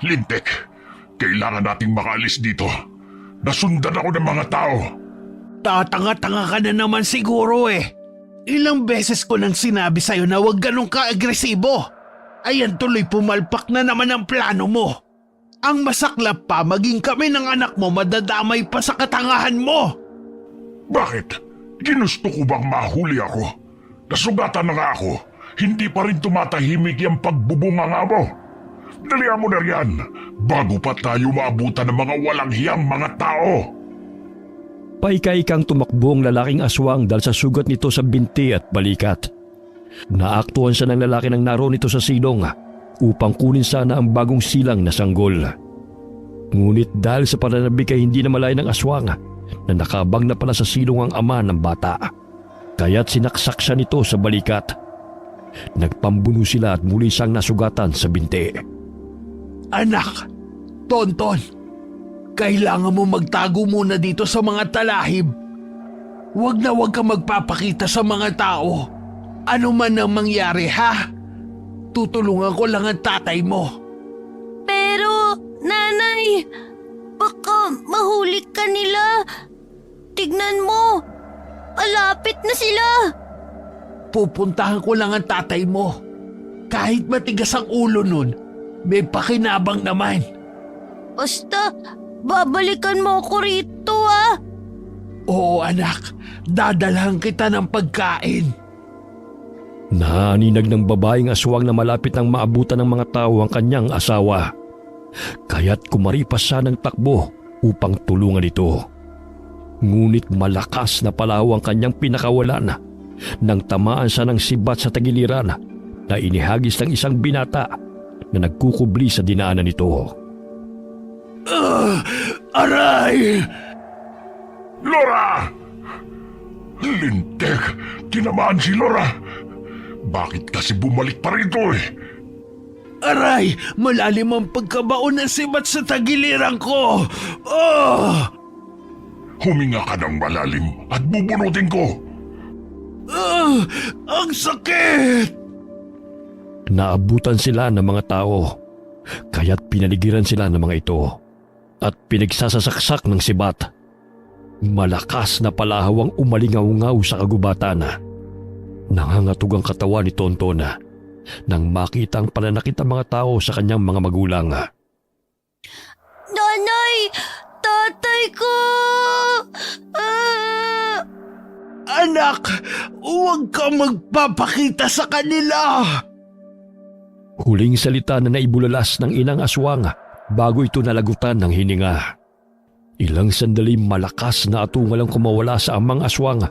Lintek, kailangan nating makaalis dito. Nasundan ako ng mga tao. Tatanga-tanga ka na naman siguro eh. Ilang beses ko nang sinabi sa'yo na huwag ganun ka-agresibo. Ayan tuloy pumalpak na naman ang plano mo. Ang masaklap pa, maging kami ng anak mo madadamay pa sa katangahan mo. Bakit? Ginusto ko bang mahuli ako? Nasugatan na nga ako. Hindi pa rin tumatahimik yung pagbubunga nga mo. Dalihan mo na riyan, bago pa tayo maabutan ng mga walang hiyang mga tao. Paika-ikang tumakbo ang lalaking aswang dahil sa sugat nito sa binti at balikat. Naaktuhan siya ng lalaki nang naroon ito sa silong upang kunin sana ang bagong silang na sanggol. Ngunit dahil sa pananabik ay hindi na malaya ng aswang na nakabang na pala sa silong ang ama ng bata. Kaya't sinaksak siya nito sa balikat. Nagpambuno sila at muli siyang nasugatan sa binti. Anak, Tonton, kailangan mo magtago muna dito sa mga talahib. Huwag na huwag ka magpapakita sa mga tao. Ano man ang mangyari, ha? Tutulungan ko lang ang tatay mo. Pero, nanay, baka mahuli ka nila. Tignan mo, malapit na sila. Pupuntahan ko lang ang tatay mo. Kahit matigas ang ulo nun, may pakinabang naman. Basta, babalikan mo ko rito, ah. Oo anak, dadalhan kita ng pagkain. Naninag ng babaeng aswang na malapit nang maabutan ng mga tao ang kanyang asawa. Kaya't kumaripas siya ng takbo upang tulungan ito. Ngunit malakas na palaw ang kanyang pinakawalan nang tamaan siya ng sibat sa tagiliran na inihagis ng isang binata na nagkukubli sa dinaanan nito. Aray! Laura! Lintek, tinamaan si Laura. Bakit kasi bumalik pa rito eh? Aray! Malalim ang pagkabaon ng sibat sa tagiliran ko! Oh! Huminga ka ng malalim at bubunutin ko. Ang sakit! Naabutan sila ng mga tao, kaya't pinaligiran sila ng mga ito at pinagsasasaksak ng sibat. Malakas na palahaw ang umalingaw-ngaw sa kagubatan. Nangangatog ang katawan ni Tonton nang makita ang pananakit ng mga tao sa kanyang mga magulang. Nanay, tatay ko! Ah! Anak, huwag ka magpapakita sa kanila! Huling salita na naibulalas ng inang aswang bago ito nalagutan ng hininga. Ilang sandali malakas na atungal ang kumawala sa amang aswang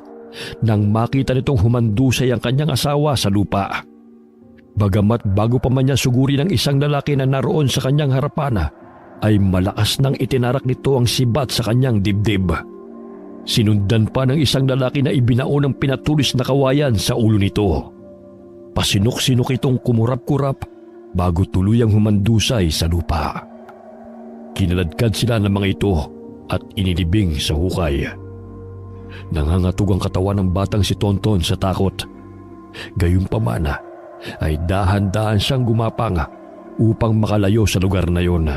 nang makita nitong humandusay ang kanyang asawa sa lupa. Bagamat bago pa man niya suguri ng isang lalaki na naroon sa kanyang harapan, ay malakas nang itinarak nito ang sibat sa kanyang dibdib. Sinundan pa ng isang lalaki na ibinao ng pinatulis na kawayan sa ulo nito. Pasinok-sinok itong kumurap-kurap bago tuluyang humandusay sa lupa. Kinaladkad sila ng mga ito at inilibing sa hukay. Nangangatog ang katawan ng batang si Tonton sa takot. Gayunpaman ay dahan-dahan siyang gumapang upang makalayo sa lugar na yon.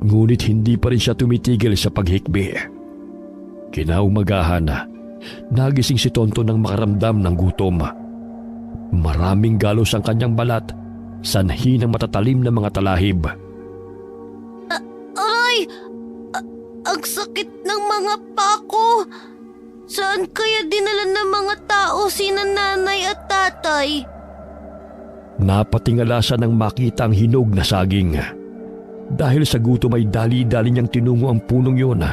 Ngunit hindi pa rin siya tumitigil sa paghikbi. Kinaumagahan, nagising si Tonton nang makaramdam ng gutom. Maraming galos ang kanyang balat, sanhi ng matatalim na mga talahib. Aray! Ang sakit ng mga pako! Saan kaya dinala ng mga tao sina nanay at tatay? Napatingala siya nang makita ang hinog na saging. Dahil sa gutom ay dali-dali niyang tinungo ang punong yun.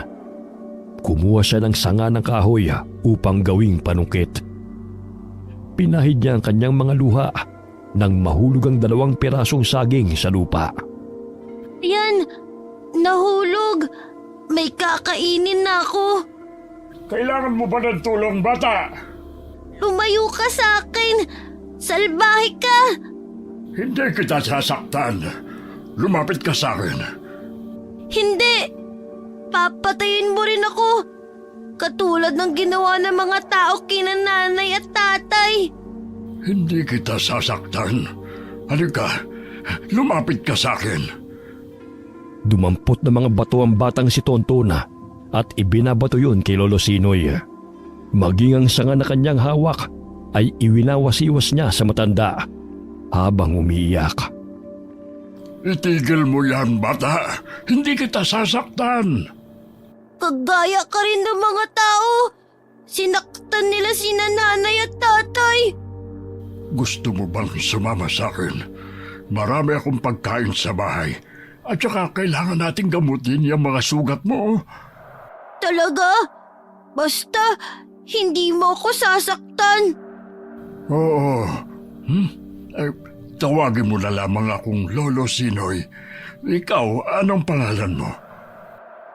Kumuha siya ng sanga ng kahoy upang gawing panungkit. Pinahid niya ang kanyang mga luha nang mahulog ang 2 pirasong saging sa lupa. Yan! Nahulog! May kakainin na ako! Kailangan mo ba ng tulong, bata? Lumayo ka sa akin! Salbahe ka! Hindi kita sasaktan. Lumapit ka sa akin. Hindi! Papatayin mo rin ako! Katulad ng ginawa ng mga tao kina nanay at tatay! Hindi kita sasaktan. Halika, lumapit ka sa akin. Dumampot ng mga bato ang batang si Tonton at ibinabato yun kay Lolo Sinoy. Maging ang sanga na kanyang hawak ay iwinawasiwas niya sa matanda habang umiiyak. Itigil mo yan, bata. Hindi kita sasaktan. Kagaya ka rin ng mga tao. Sinaktan nila sina nanay at tatay. Gusto mo bang sumama sa akin? Marami akong pagkain sa bahay. At saka kailangan nating gamutin yung mga sugat mo. Talaga? Basta, hindi mo ko sasaktan. Oo. Tawagin mo na lamang akong Lolo Sinoy. Ikaw, anong pangalan mo?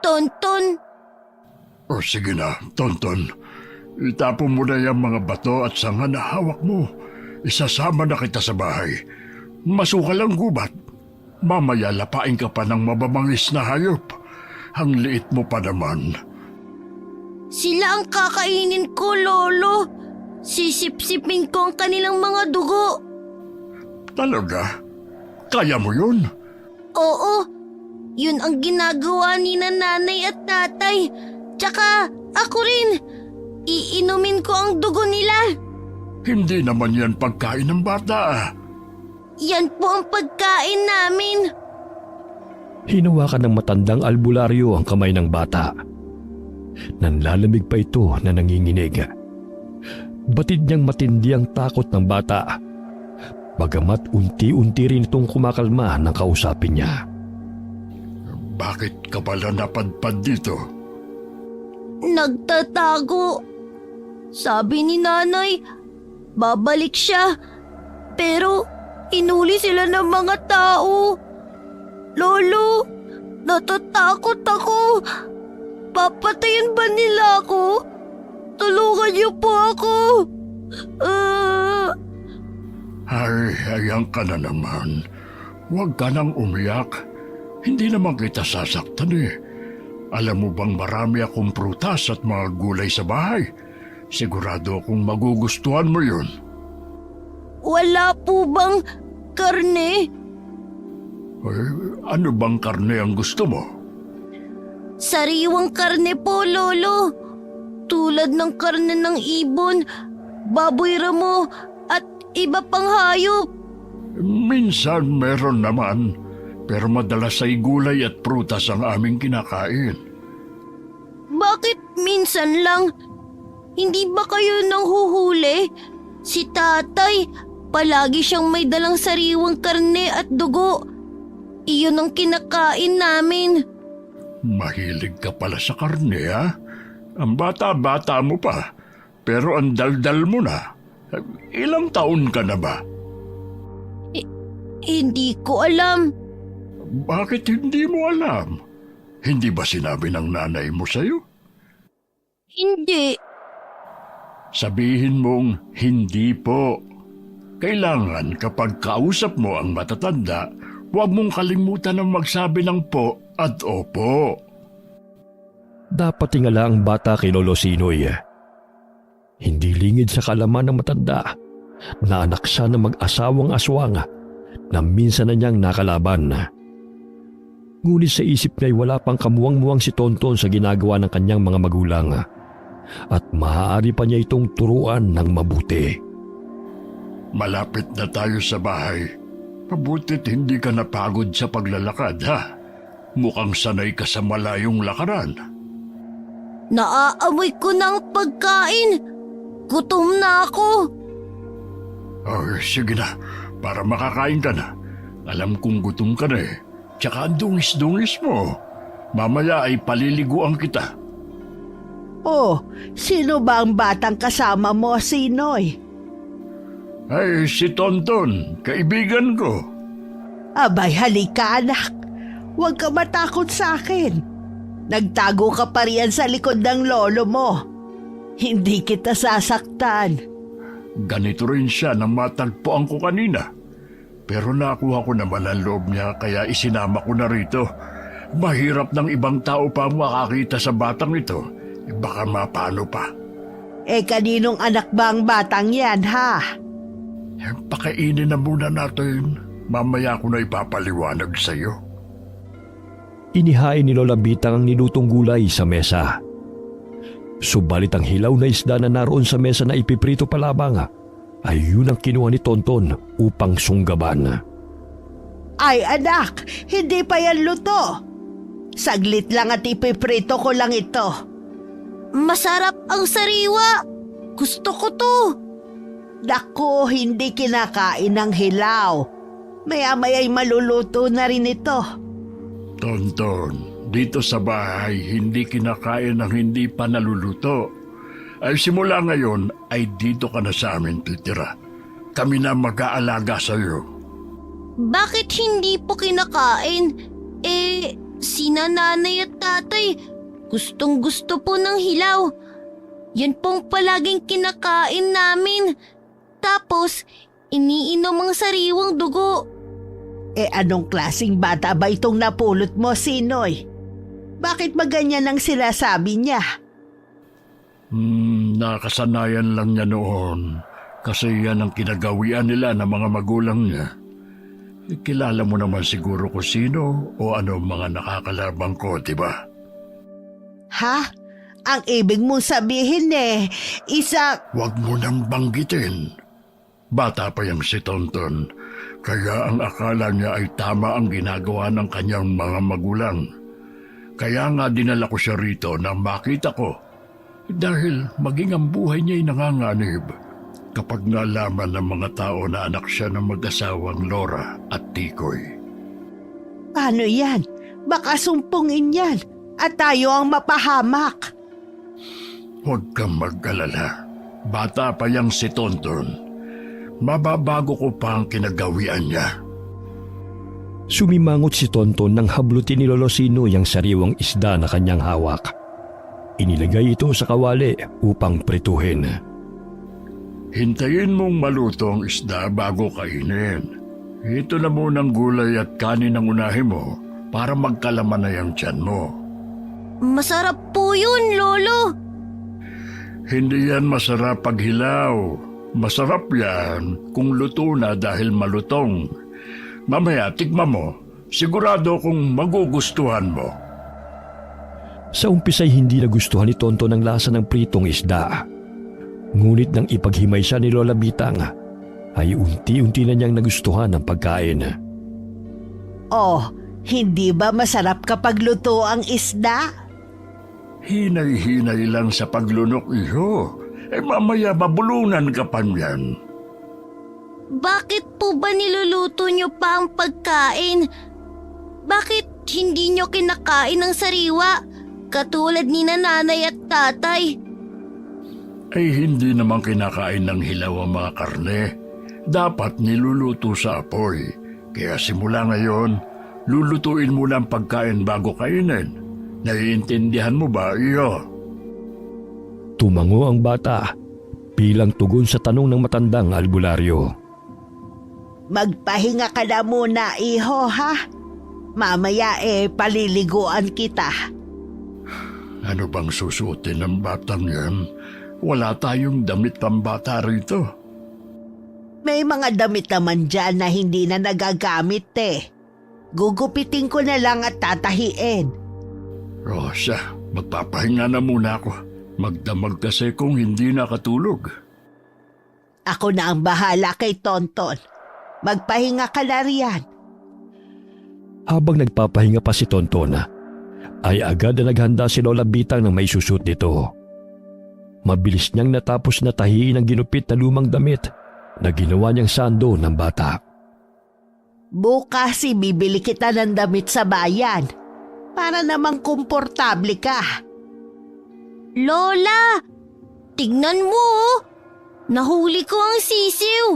Tonton, O sige na, Tonton. Itapon mo na yung mga bato at sanga na hawak mo. Isasama na kita sa bahay. Masukal ang gubat. Mamaya lapain ka pa ng mababangis na hayop. Ang liit mo pa naman. sila ang kakainin ko, Lolo. Sisip-sipin ko ang kanilang mga dugo. Talaga? Kaya mo yun? Oo, yun ang ginagawa ni nanay at tatay. Tsaka ako rin. Iinumin ko ang dugo nila. Hindi naman yan pagkain ng bata. Yan po ang pagkain namin. Hinawakan ng matandang albularyo ang kamay ng bata. Nanlalamig pa ito na nanginginig. Batid niyang matindi ang takot ng bata. Bagamat unti-unti rin itong kumakalma ng kausapin niya. Bakit ka pala napadpad dito? Nagtatago. Sabi ni nanay, babalik siya. Pero inuli sila ng mga tao. Lolo, natatakot ako. Papatayin ba nila ako? Tulungan niyo po ako. Ay, hayang ka na naman. Huwag ka nang umiyak. Hindi naman kita sasaktan eh. Alam mo bang marami akong prutas at mga gulay sa bahay? Sigurado akong magugustuhan mo yun. Wala po bang karne? Ay, ano bang karne ang gusto mo? Sariwang karne po, Lolo. Tulad ng karne ng ibon, baboy ramo, at iba pang hayop. Minsan meron naman, pero madalas ay gulay at prutas ang aming kinakain. Bakit minsan lang? Hindi ba kayo nanghuhuli? Si tatay, palagi siyang may dalang sariwang karne at dugo. Iyon ang kinakain namin. Mahilig ka pala sa karne, ha? Ang bata-bata mo pa, pero ang daldal mo na. Ilang taon ka na ba? Hindi ko alam. Bakit hindi mo alam? Hindi ba sinabi ng nanay mo sa'yo? Hindi. Sabihin mong hindi po. Kailangan kapag kausap mo ang matatanda, huwag mong kalimutan na magsabi ng po at opo. Dapat tingala ang bata kay Lolo Sinoy. Hindi lingid sa kalaman ng matanda na anak siya ng mag-asawang aswang na minsan na niyang nakalaban. Ngunit sa isip niya ay wala pang kamuwang-muwang si Tonton sa ginagawa ng kanyang mga magulang at maaari pa niya itong turuan ng mabuti. Malapit na tayo sa bahay. Mabutit hindi ka napagod sa paglalakad, ha? Mukhang sanay ka sa malayong lakaran. Naaamoy ko ng pagkain. Gutom na ako. Oh, sige na, para makakain ka na. Alam kong gutom ka na eh. Tsaka ang dungis-dungis mo. Mamaya ay paliliguan kita. Oh, sino ba ang batang kasama mo, Sinoy? Ay, si Tonton, kaibigan ko. Abay, halika anak. Huwag ka matakot sa akin. Nagtago ka pa riyan sa likod ng lolo mo. Hindi kita sasaktan. Ganito rin siya nang matagpuan ko kanina. Pero nakuha ko naman ang loob niya kaya isinama ko na rito. Mahirap ng ibang tao pa makakita sa batang ito. Baka mapano pa. Kaninong anak ba ang batang yan, ha? Pakainin na muna natin. Mamaya ko na ipapaliwanag sa'yo. Inihain ni Lola Bitang ang nilutong gulay sa mesa. Subalit ang hilaw na isda na naroon sa mesa na ipiprito pa lamang ay yun ang kinuha ni Tonton upang sunggaban. Ay anak, hindi pa yan luto. Saglit lang at ipiprito ko lang ito. Masarap ang sariwa. Gusto ko to. Naku, hindi kinakain ng hilaw. Maya-maya'y maluluto na rin ito. Tonton, dito sa bahay hindi kinakain ng hindi pa naluluto. Ay simula ngayon ay dito ka na sa amin titira. Kami na mag-aalaga sa iyo. Bakit hindi po kinakain? Si nanay at tatay, gustong gusto po ng hilaw. Yan pong palaging kinakain namin. Tapos, iniinom ang sariwang dugo. Anong klaseng bata ba itong napulot mo, Sinoy? Bakit ba ganyan ang sinasabi niya? Nakasanayan lang niya noon. Kasi yan ang kinagawian nila ng mga magulang niya. Kilala mo naman siguro kung sino o ano mga nakakalabang ko, di ba? Ha? Ang ibig mong sabihin Huwag mo nang banggitin. Bata pa yang si Tonton, kaya ang akala niya ay tama ang ginagawa ng kanyang mga magulang. Kaya nga dinala ko siya rito na makita ko. Dahil maging ang buhay niya ay nanganganib kapag nalaman ng mga tao na anak siya ng mag-asawang Lora at Tikoy. Paano yan? Baka sumpungin yan at tayo ang mapahamak. Huwag kang mag-alala. Bata pa yang si Tonton. Mababago ko pa ang kinagawian niya. Sumimangot si Tonton nang hablutin ni Lolo Sinoy ang sariwang isda na kanyang hawak. Inilagay ito sa kawali upang prituhin. Hintayin mong maluto ang isda bago kainin. Ito na munang gulay at kanin ang unahin mo para magkalaman na yung tiyan mo. Masarap po yun, Lolo. Hindi yan masarap pag hilaw. Masarap yan kung luto na dahil malutong. Mamaya tikman mo, sigurado kung magugustuhan mo. Sa umpisa'y hindi nagustuhan ni Tonton ang lasa ng pritong isda. Ngunit nang ipaghimay siya ni Lola Bitang, ay unti-unti na niyang nagustuhan ang pagkain. Oh, hindi ba masarap kapag luto ang isda? Hinay-hinay lang sa paglunok, iho. Mamaya mabulunan ka pa niyan. Bakit po ba niluluto niyo pa ang pagkain? Bakit hindi niyo kinakain ng sariwa katulad ni nanay at tatay? Ay hindi naman kinakain ng hilaw ang mga karne. Dapat niluluto sa apoy. Kaya simula ngayon, lulutuin mo lang pagkain bago kainin. Naiintindihan mo ba, iyo? Tumango ang bata bilang tugon sa tanong ng matandang albularyo. Magpahinga ka na muna, iho, ha? Mamaya paliliguan kita. Ano bang susuotin ng batang yan? Wala tayong damit pambata rito. May mga damit naman dyan na hindi na nagagamit Gugupitin ko na lang at tatahiin. Rosa, magpapahinga na muna ako. Magdamag kasi kung hindi nakatulog. Ako na ang bahala kay Tonton. Magpahinga ka na riyan. Habang nagpapahinga pa si Tonton, ay agad na naghanda si Lola Bitang ng may susut nito. Mabilis niyang natapos na tahiin ang ginupit na lumang damit na ginawa niyang sando ng bata. Bukas bibili kita ng damit sa bayan para namang komportable ka. Lola, tignan mo oh. Nahuli ko ang sisiw.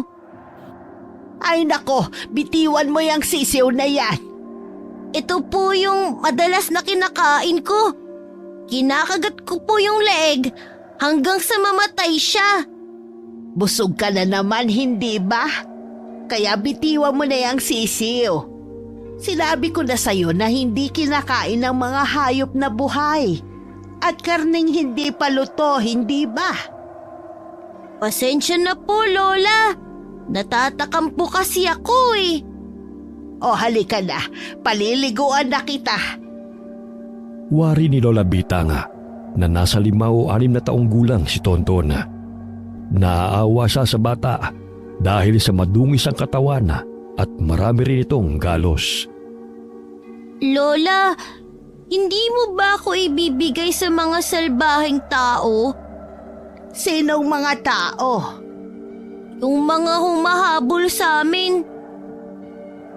Ay nako, bitiwan mo yung sisiw na yan. Ito po yung madalas na kinakain ko. Kinakagat ko po yung leeg hanggang sa mamatay siya. Busog ka na naman, hindi ba? Kaya bitiwan mo na yung sisiw. Sinabi ko na sa'yo na hindi kinakain ng mga hayop na buhay. At karning hindi pa luto, hindi ba? Pasensya na po, Lola. Natatakam po kasi ako O halika na, paliliguan na kita. Wari ni Lola Bitanga na nasa 5 o 6 na taong gulang si Tonton. Naaawa siya sa bata dahil sa madungis ang katawan at marami rin itong galos. Lola, hindi mo ba ako ibibigay sa mga salbaheng tao? Sinong mga tao? Yung mga humahabol sa amin.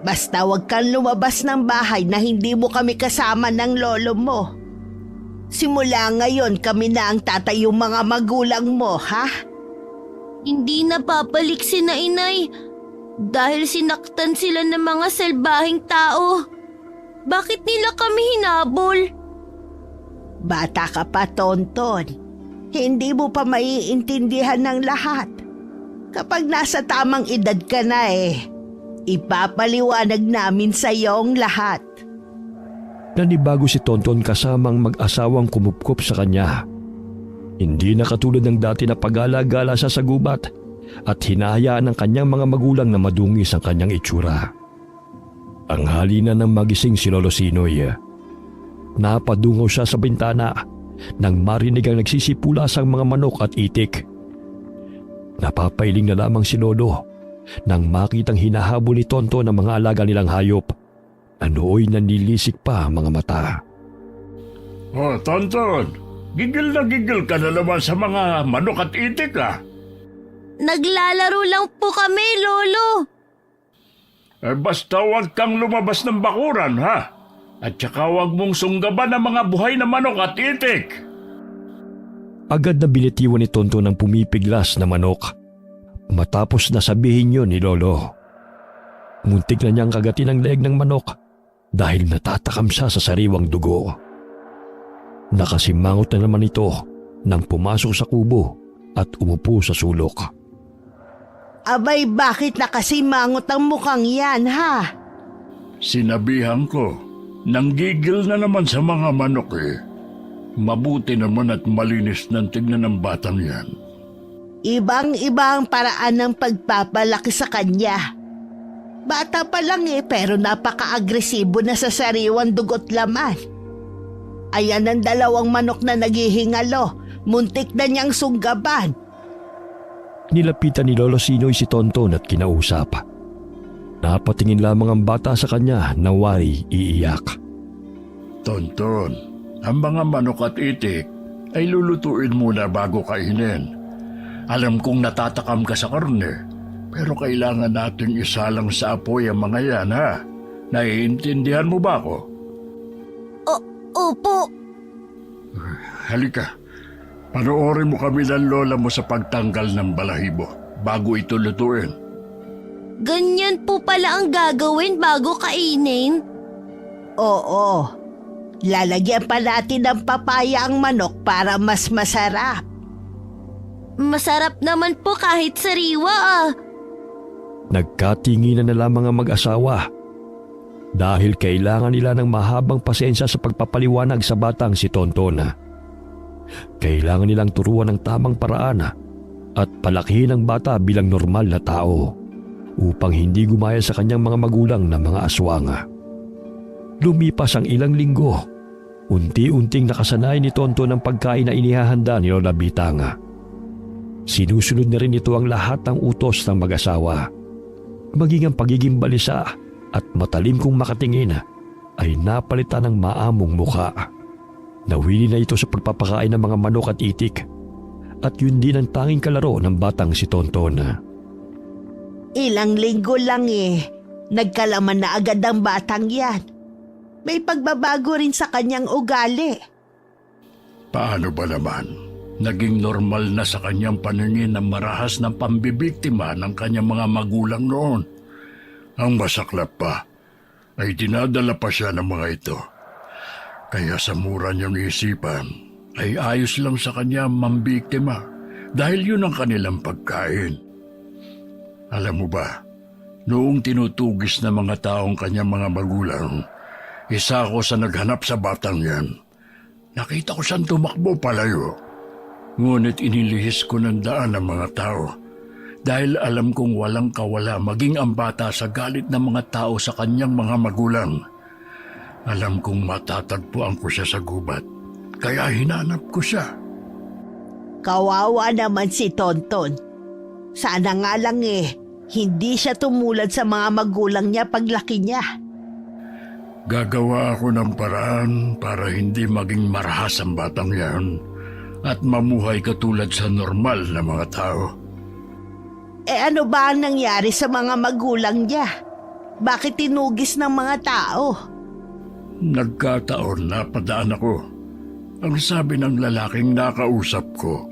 Basta wag kang lumabas ng bahay na hindi mo kami kasama ng lolo mo. Simula ngayon kami na ang tatay yung mga magulang mo, ha? Hindi na papalik si na inay dahil sinaktan sila ng mga salbaheng tao. Bakit nila kami hinabol? Bata ka pa, Tonton. Hindi mo pa maiintindihan ng lahat. Kapag nasa tamang edad ka na ipapaliwanag namin sa iyo ang lahat. Nanibago si Tonton kasamang mag-asawang kumupkop sa kanya. Hindi na katulad ng dati na pag-alagala siya sa gubat at hinahayaan ng kanyang mga magulang na madungis ang kanyang itsura. Ang halina ng magising si Lolo Sinoy. Napadungaw siya sa bintana nang marinig ang nagsisipulas ang mga manok at itik. Napapailing na lamang si Lolo nang makitang hinahabol ni Tonton ang mga alaga nilang hayop. Nooy nanilisik pa ang mga mata. Oh, Tonton, gigil na gigil ka na naman sa mga manok at itik Naglalaro lang po kami, Lolo. Basta huwag kang lumabas ng bakuran, ha? At saka huwag mong sunggaban ang mga buhay na manok at itik. Agad na binitiwan ni Tonton ang pumipiglas na manok. Matapos na sabihin yun ni Lolo. Muntik na niyang kagatin ang leeg ng manok dahil natatakam siya sa sariwang dugo. Nakasimangot na naman ito nang pumasok sa kubo at umupo sa sulok. Abay, bakit nakasimangot ang mukhang yan, ha? Sinabihan ko, nanggigil na naman sa mga manok Mabuti naman at malinis ng tignan ng batang yan. Ibang-iba ang paraan ng pagpapalaki sa kanya. Bata pa lang pero napaka-agresibo na sa sariwang dugo't laman. Ayan ang 2 manok na naghihingalo. Muntik na niyang sunggaban. Nilapitan ni Lolo Sinoy si Tonton at kinausap. Napatingin lamang ang bata sa kanya na wari iiyak. Tonton, ang mga manok at itik ay lulutuin muna bago kainin. Alam kong natatakam ka sa karne, pero kailangan nating isalang sa apoy ang mga yan, ha? Naiintindihan mo ba ako? Opo. Halika, panoorin mo kami ng lola mo sa pagtanggal ng balahibo bago ito lutuin. Ganyan po pala ang gagawin bago kainin? Oo. Lalagyan pa natin ng papaya ang manok para mas masarap. Masarap naman po kahit sariwa Nagkatinginan na lamang ang mag-asawa dahil kailangan nila ng mahabang pasensya sa pagpapaliwanag sa batang si Tonton. Kailangan nilang turuan ng tamang paraan at palakihin ang bata bilang normal na tao upang hindi gumaya sa kanyang mga magulang na mga aswang. Lumipas ang ilang linggo, unti-unting nakasanay ni Tonton ang pagkain na inihahanda ni Lola Bitanga. Sinusunod na rin ito ang lahat ng utos ng mag-asawa. Maging ang pagiging balisa at matalim kong makatingin ay napalitan ng maamong mukha. Nawili na ito sa pagpapakain ng mga manok at itik at yun din ang tanging kalaro ng batang si Tonton. Ilang linggo lang nagkalaman na agad ang batang yan. May pagbabago rin sa kanyang ugali. Paano ba naman? Naging normal na sa kanyang paningin ang marahas ng pambibiktima ng kanyang mga magulang noon. Ang masaklap pa ay dinadala pa siya ng mga ito. Kaya sa mura niyang isipan ay ayos lang sa kanya mambiktima dahil yun ang kanilang pagkain. Alam mo ba, noong tinutugis ng mga taong kanyang mga magulang, isa ako sa naghanap sa batang yan. Nakita ko siyang tumakbo palayo. Ngunit inilihis ko ng daan ang mga tao dahil alam kong walang kawala maging ang bata sa galit ng mga tao sa kanyang mga magulang. Alam kong matatagpuan ko siya sa gubat, kaya hinanap ko siya. Kawawa naman si Tonton. Sana nga lang hindi siya tumulad sa mga magulang niya paglaki niya. Gagawa ako ng paraan para hindi maging marahas ang batang yan at mamuhay katulad sa normal na mga tao. Ano ba ang nangyari sa mga magulang niya? Bakit tinugis ng mga tao? Nagkataon na padaan ako. Ang sabi ng lalaking nakausap ko,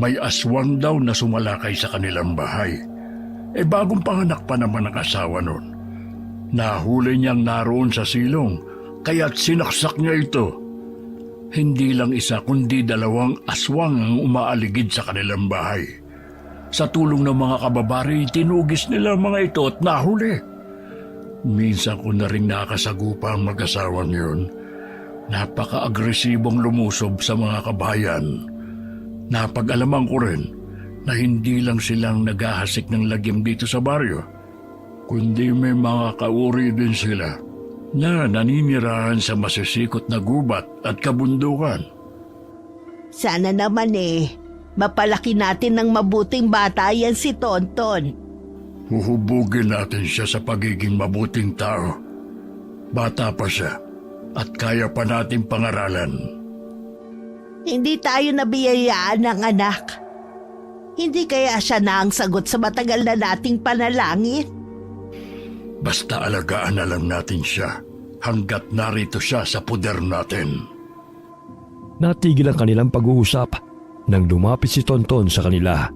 may aswang daw na sumalakay sa kanilang bahay. Bagong panganak pa naman ang asawa nun. Nahuli niyang naroon sa silong, kaya't sinaksak niya ito. Hindi lang isa kundi 2 aswang ang umaaligid sa kanilang bahay. Sa tulong ng mga kababari, tinugis nila mga ito at nahuli. Minsan ko na rin nakasagupa ang mag-asawang yun. Napaka-agresibong lumusob sa mga kabayan. Napag-alaman ko rin na hindi lang silang naghahasik ng lagim dito sa baryo, kundi may mga kauri din sila na naninirahan sa masisikot na gubat at kabundukan. Sana naman mapalaki natin ng mabuting bata yan si Tonton. Huhubugin natin siya sa pagiging mabuting tao. Bata pa siya at kaya pa nating pangaralan. Hindi tayo nabiyayaan ng anak. Hindi kaya siya na ang sagot sa matagal na nating panalangin? Basta alagaan na lang natin siya hanggat narito siya sa puder natin. Natigil ang kanilang pag-uusap nang lumapit si Tonton sa kanila.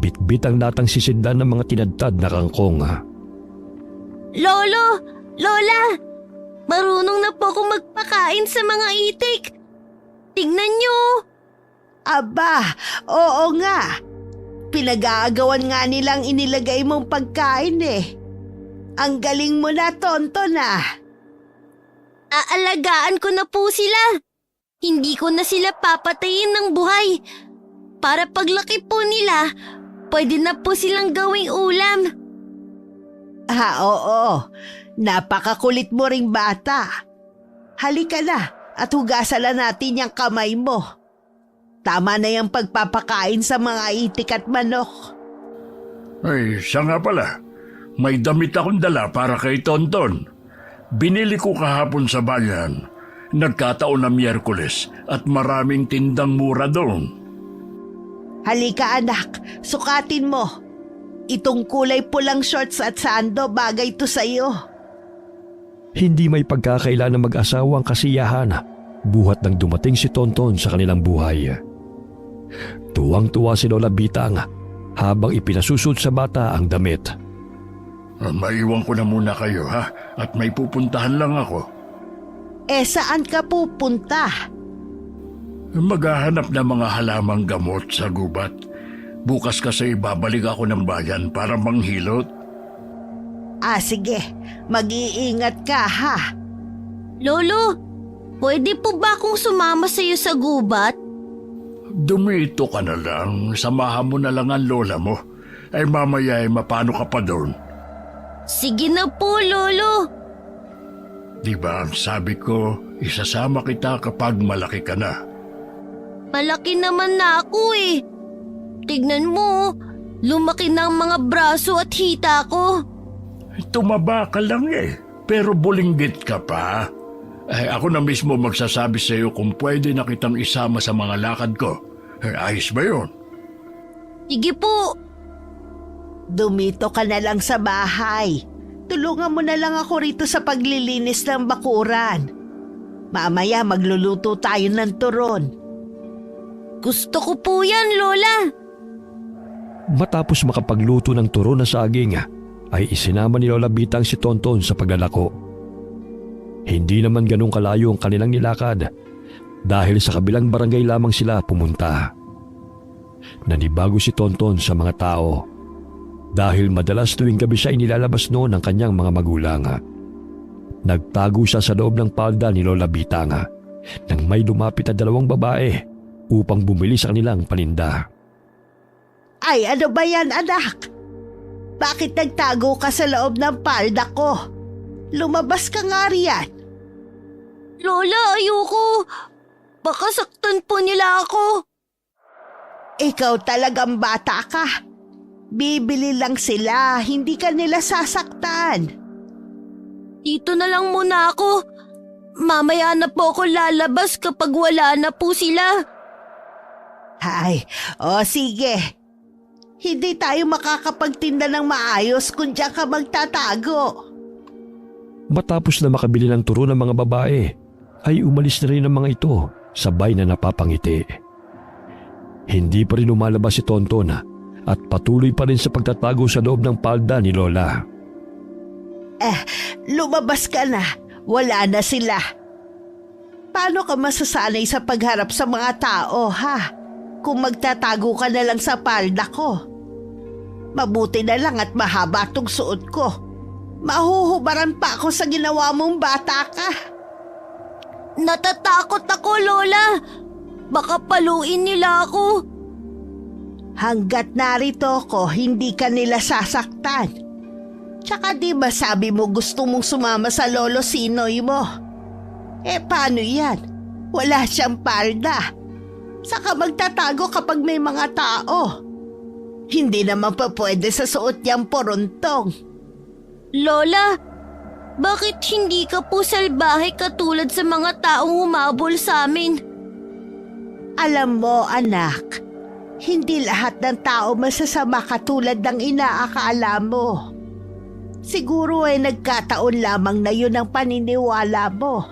Bitbit ang latang sisidlan ng mga tinadtad na kangkong. Lolo! Lola! Marunong na po akong magpakain sa mga itik. Tingnan niyo! Aba, oo nga. Pinag-aagawan nga nilang inilagay mong pagkain Ang galing mo na, Tonton Aalagaan ko na po sila. Hindi ko na sila papatayin ng buhay. Para paglaki po nila, pwede na po silang gawing ulam. Oo. Napakakulit mo ring bata. Halika na at hugasan na natin yung kamay mo. Tama na yung pagpapakain sa mga itik at manok. Ay, siya nga pala. May damit akong dala para kay Tonton. Binili ko kahapon sa bayan. Nagkataon na Miyerkules at maraming tindang mura doon. Halika anak, sukatin mo. Itong kulay pulang shorts at sando bagay to sa'yo. Hindi may pagkakaila ng mag-asawang kasiyahan buhat nang dumating si Tonton sa kanilang buhay. Tuwang-tuwa si Lola Bitang habang ipinasusot sa bata ang damit. Maiwan ko na muna kayo at may pupuntahan lang ako. Saan ka pupunta? Maghahanap ng mga halamang gamot sa gubat. Bukas kasi babalik ako ng bayan para manghilot. Sige, mag-iingat ka Lolo, pwede po ba akong sumama sa iyo sa gubat? Dumito ka na lang, samahan mo na lang ang lola mo. Mamaya mapano ka pa doon. Sige na po, Lolo. Diba ang sabi ko, isasama kita kapag malaki ka na. Malaki naman na ako Tignan mo, lumaki na ang mga braso at hita ko. Tumaba ka lang pero bulinggit ka pa. Ako na mismo magsasabi sa iyo kung pwede na kitang isama sa mga lakad ko. Ayos ba yun? Sige po. Dumito ka na lang sa bahay. Tulungan mo na lang ako rito sa paglilinis ng bakuran. Mamaya magluluto tayo ng turon. Gusto ko po yan, Lola. Matapos makapagluto ng turon na saging, ay isinama ni Lola Bitang si Tonton sa paglalako. Hindi naman ganun kalayo ang kanilang nilakad dahil sa kabilang barangay lamang sila pumunta. Nanibago si Tonton sa mga tao dahil madalas tuwing gabi siya inilalabas noon ng kanyang mga magulang. Nagtago siya sa loob ng palda ni Lola Bitang nang may lumapit na 2 babae upang bumili sa kanilang paninda. Ay, ano ba yan, anak? Bakit nagtago ka sa loob ng palda ko? Lumabas ka nga riyan. Lola, ayoko. Baka saktan po nila ako. Ikaw talagang bata ka. Bibili lang sila, hindi ka nila sasaktan. Dito na lang muna ako. Mamaya na po ako lalabas kapag wala na po sila. Ay, sige. Hindi tayo makakapagtinda ng maayos kung diyan ka magtatago. Matapos na makabili ng turo ng mga babae, ay umalis na rin ang mga ito, sabay na napapangiti. Hindi pa rin lumalabas si Tonton at patuloy pa rin sa pagtatago sa loob ng palda ni Lola. Lumabas ka na. Wala na sila. Paano ka masasanay sa pagharap sa mga tao, ha? Kung magtatago ka na lang sa palda ko. Mabuti na lang at mahaba tong suot ko. Mahuhubaran pa ako sa ginawa mong bata ka. Natatakot ako, Lola. Baka paluin nila ako. Hanggat narito ko, hindi ka nila sasaktan. Tsaka di ba sabi mo gusto mong sumama sa lolo Sinoy mo? Paano yan? Wala siyang palda. Saka magtatago kapag may mga tao. Hindi naman pa pwede sa suot niyang porontong. Lola, bakit hindi ka po salbahe katulad sa mga taong humabol sa amin? Alam mo, anak, hindi lahat ng tao masasama katulad ng inaakala mo. Siguro nagkataon lamang na yun ang paniniwala mo.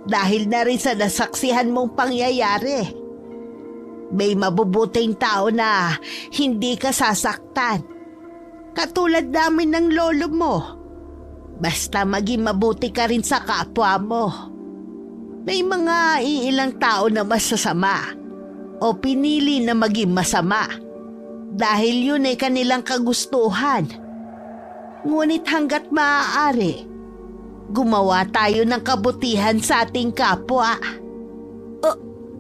Dahil na rin sa nasaksihan mong pangyayari. May mabubuting tao na hindi ka sasaktan. Katulad namin ng lolo mo. Basta maging mabuti ka rin sa kapwa mo. May mga iilang tao na masasama o pinili na maging masama dahil yun ay kanilang kagustuhan. Ngunit hanggat maaari, gumawa tayo ng kabutihan sa ating kapwa.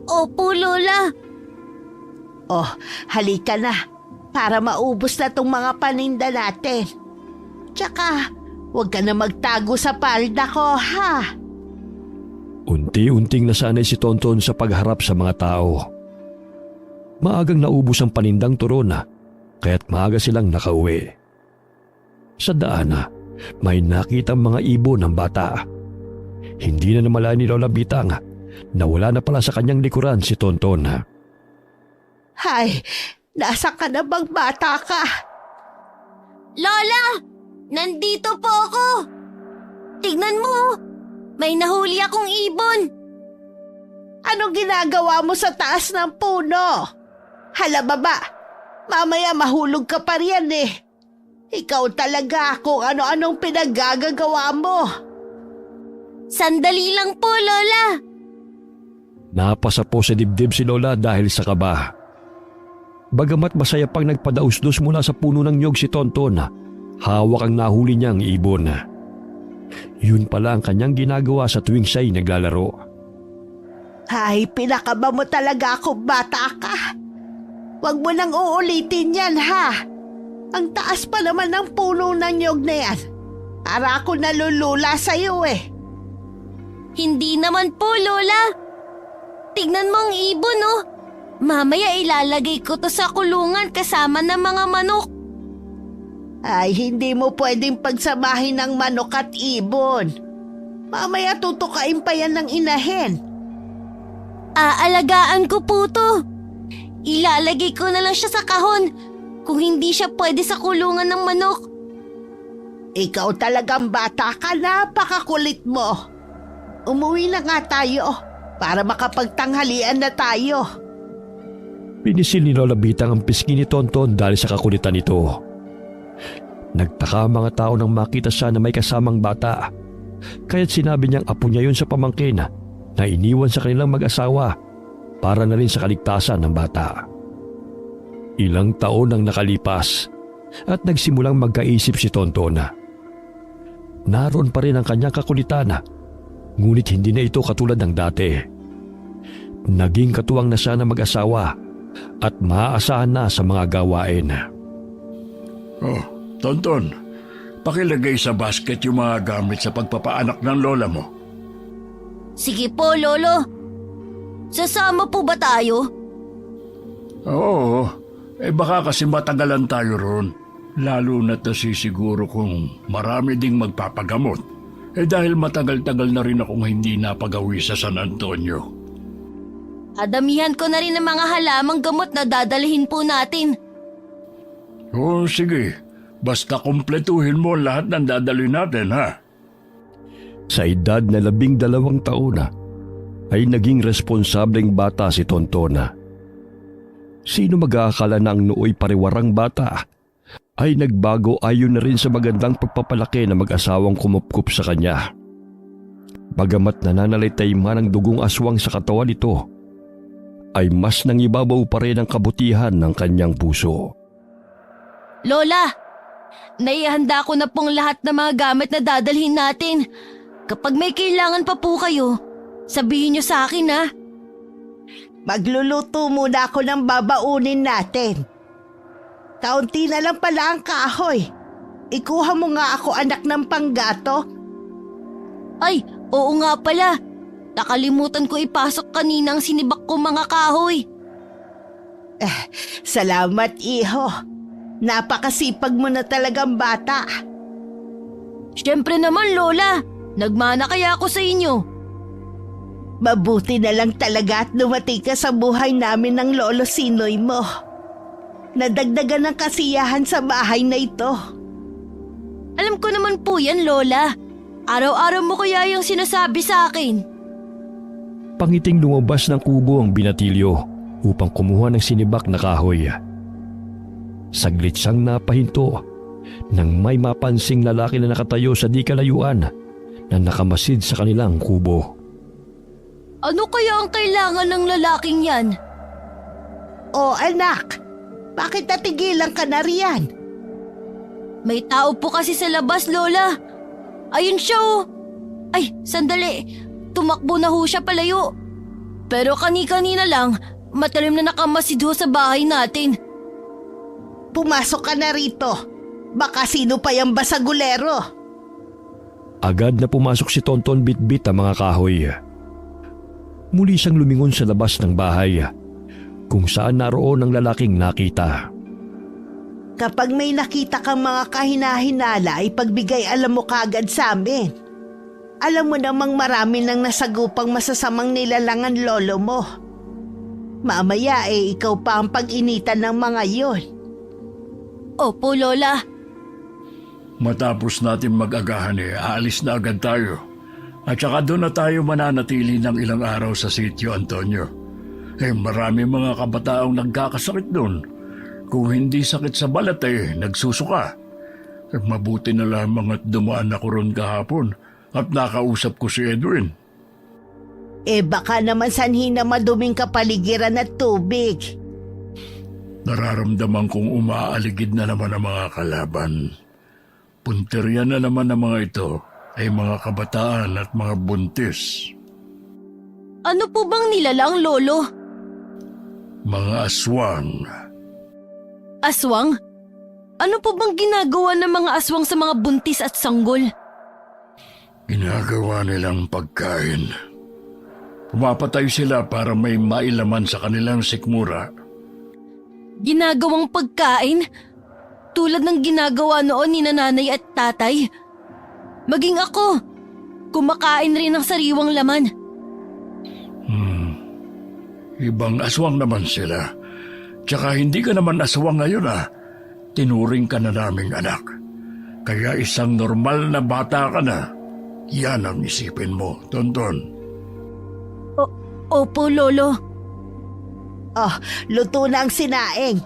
Opo, Lola. Halika na para maubos na tong mga paninda natin. Tsaka, huwag ka na magtago sa palda ko, ha? Unti-unting nasanay si Tonton sa pagharap sa mga tao. Maagang naubos ang panindang turon kaya't maaga silang nakauwi. Sa daan may nakitang mga ibon ng bata. Hindi na namalayan ni Lola Bitang na wala na pala sa kanyang likuran si Tonton. Hay, nasa ka na bang bata ka? Lola, nandito po ako. Tignan mo, may nahuli akong ibon. Anong ginagawa mo sa taas ng puno? Hala baba, mamaya mahulog ka pa riyan Ikaw talaga kung ano-anong pinaggagawa mo. Sandali lang po, Lola. Napasa po sa dibdib si Lola dahil sa kaba. Bagamat masaya pang nagpadausdos mula sa puno ng nyog si Tonton, hawak ang nahuli niyang ibon. Yun pala ang kanyang ginagawa sa tuwing siya'y naglalaro. Ay, pinakaba mo talaga ako, bata ka. Huwag mo nang uulitin yan, ha? Ang taas pa naman ng puno ng nyog na yan. Para ako nalulula sa'yo Hindi naman po, Lola. Tignan mo ang ibon, Mamaya ilalagay ko to sa kulungan kasama ng mga manok. Ay, hindi mo pwedeng pagsamahin ng manok at ibon. Mamaya tutukain pa yan ng inahin. Aalagaan ko po to. Ilalagay ko na lang siya sa kahon kung hindi siya pwede sa kulungan ng manok. Ikaw talagang bata ka, napakakulit mo. Umuwi na nga tayo para makapagtanghalian na tayo. Pinisil ni Lola Bitang ang pisngi ni Tonton dahil sa kakulitan nito. Nagtaka ang mga tao nang makita siya na may kasamang bata. Kaya't sinabi niyang apo niya yun sa pamangkin na iniwan sa kanilang mag-asawa para na rin sa kaligtasan ng bata. Ilang taon ang nakalipas at nagsimulang magkaisip si Tonton. Naroon pa rin ang kanyang kakulitan, ngunit hindi na ito katulad ng dati. Naging katuwang na siya ng mag-asawa at maaasahan na sa mga gawain. Tonton, pakilagay sa basket yung mga gamit sa pagpapaanak ng lola mo. Sige po, Lolo. Sasama po ba tayo? Oo, baka kasi matagalan tayo ron. Lalo na't nasisiguro kung marami ding magpapagamot. Dahil matagal-tagal na rin akong hindi napagawi sa San Antonio. Adamihan ko na rin ang mga halamang gamot na dadalhin po natin. Oo, sige. Basta kumpletuhin mo lahat ng dadalhin natin, ha? Sa edad na 12 taon na, ay naging responsableng bata si Tontona. Sino mag-aakala na ang nooy pariwarang bata ay nagbago ayon na rin sa magandang pagpapalaki na mag-asawang kumupkup sa kanya. Bagamat nananalitay man ang dugong aswang sa katawan nito, ay mas nangibabaw pa rin ang kabutihan ng kanyang puso. Lola, naihanda ko na pong lahat ng mga gamit na dadalhin natin. Kapag may kailangan pa po kayo, sabihin niyo sa akin, ha? Magluluto muna ako ng babaunin natin. Kaunti na lang pala ang kahoy. Ikuha mo nga ako, anak ng panggato. Ay, oo nga pala. Nakalimutan ko ipasok kanina ang sinibak ko mga kahoy. Salamat, iho. Napakasipag mo na talagang bata. Siyempre naman, Lola. Nagmana kaya ako sa inyo. Mabuti na lang talaga at dumating ka sa buhay namin ng lolo Sinoy mo. Nadagdagan ng kasiyahan sa bahay na ito. Alam ko naman po yan, Lola. Araw-araw mo kaya yung sinasabi sa akin. Pangiting lumabas ng kubo ang binatilyo upang kumuha ng sinibak na kahoy. Saglit siyang napahinto nang may mapansing lalaki na nakatayo sa di kalayuan na nakamasid sa kanilang kubo. Ano kaya ang kailangan ng lalaking yan? O anak, bakit natigilan ka na riyan? May tao po kasi sa labas, Lola. Ayun siya, oh. Ay, sandali. Tumakbo na ho siya palayo. Pero kani-kanina lang, matalim na nakamasid ho sa bahay natin. Pumasok ka na rito. Baka sino pa yung basagulero. Agad na pumasok si Tonton Bitbit ang mga kahoy. Muli siyang lumingon sa labas ng bahay kung saan naroon ang lalaking nakita. Kapag may nakita kang mga kahinahinala, ipagbigay alam mo kagad sa amin. Alam mo namang marami nang nasagupang masasamang nilalangan lolo mo. Mamaya ikaw pa ang pag-initan ng mga yon. Opo, Lola. Matapos natin mag-agahan aalis na agad tayo. At saka doon na tayo mananatili ng ilang araw sa sitio, Antonio. Marami mga kabataang nagkakasakit doon. Kung hindi sakit sa balat nagsusuka. Mabuti na lamang at dumaan ako ron kahapon at nakausap ko si Edwin. Baka naman sanhi na maduming kapaligiran at tubig. Nararamdaman kong umaaligid na naman ang mga kalaban. Punteriya na naman ang mga ito ay mga kabataan at mga buntis. Ano po bang nilalang, Lolo? Mga aswang. Aswang? Ano po bang ginagawa ng mga aswang sa mga buntis at sanggol? Ginagawa nilang pagkain. Pumapatay sila para may mailaman sa kanilang sikmura. Ginagawang pagkain? Tulad ng ginagawa noon ni nanay at tatay? Maging ako, kumakain rin ng sariwang laman. Ibang aswang naman sila. Tsaka hindi ka naman aswang ngayon Tinuring ka na naming anak. Kaya isang normal na bata ka na. Yan ang isipin mo, Tonton. Opo, Lolo. Oh, luto na ang sinaing.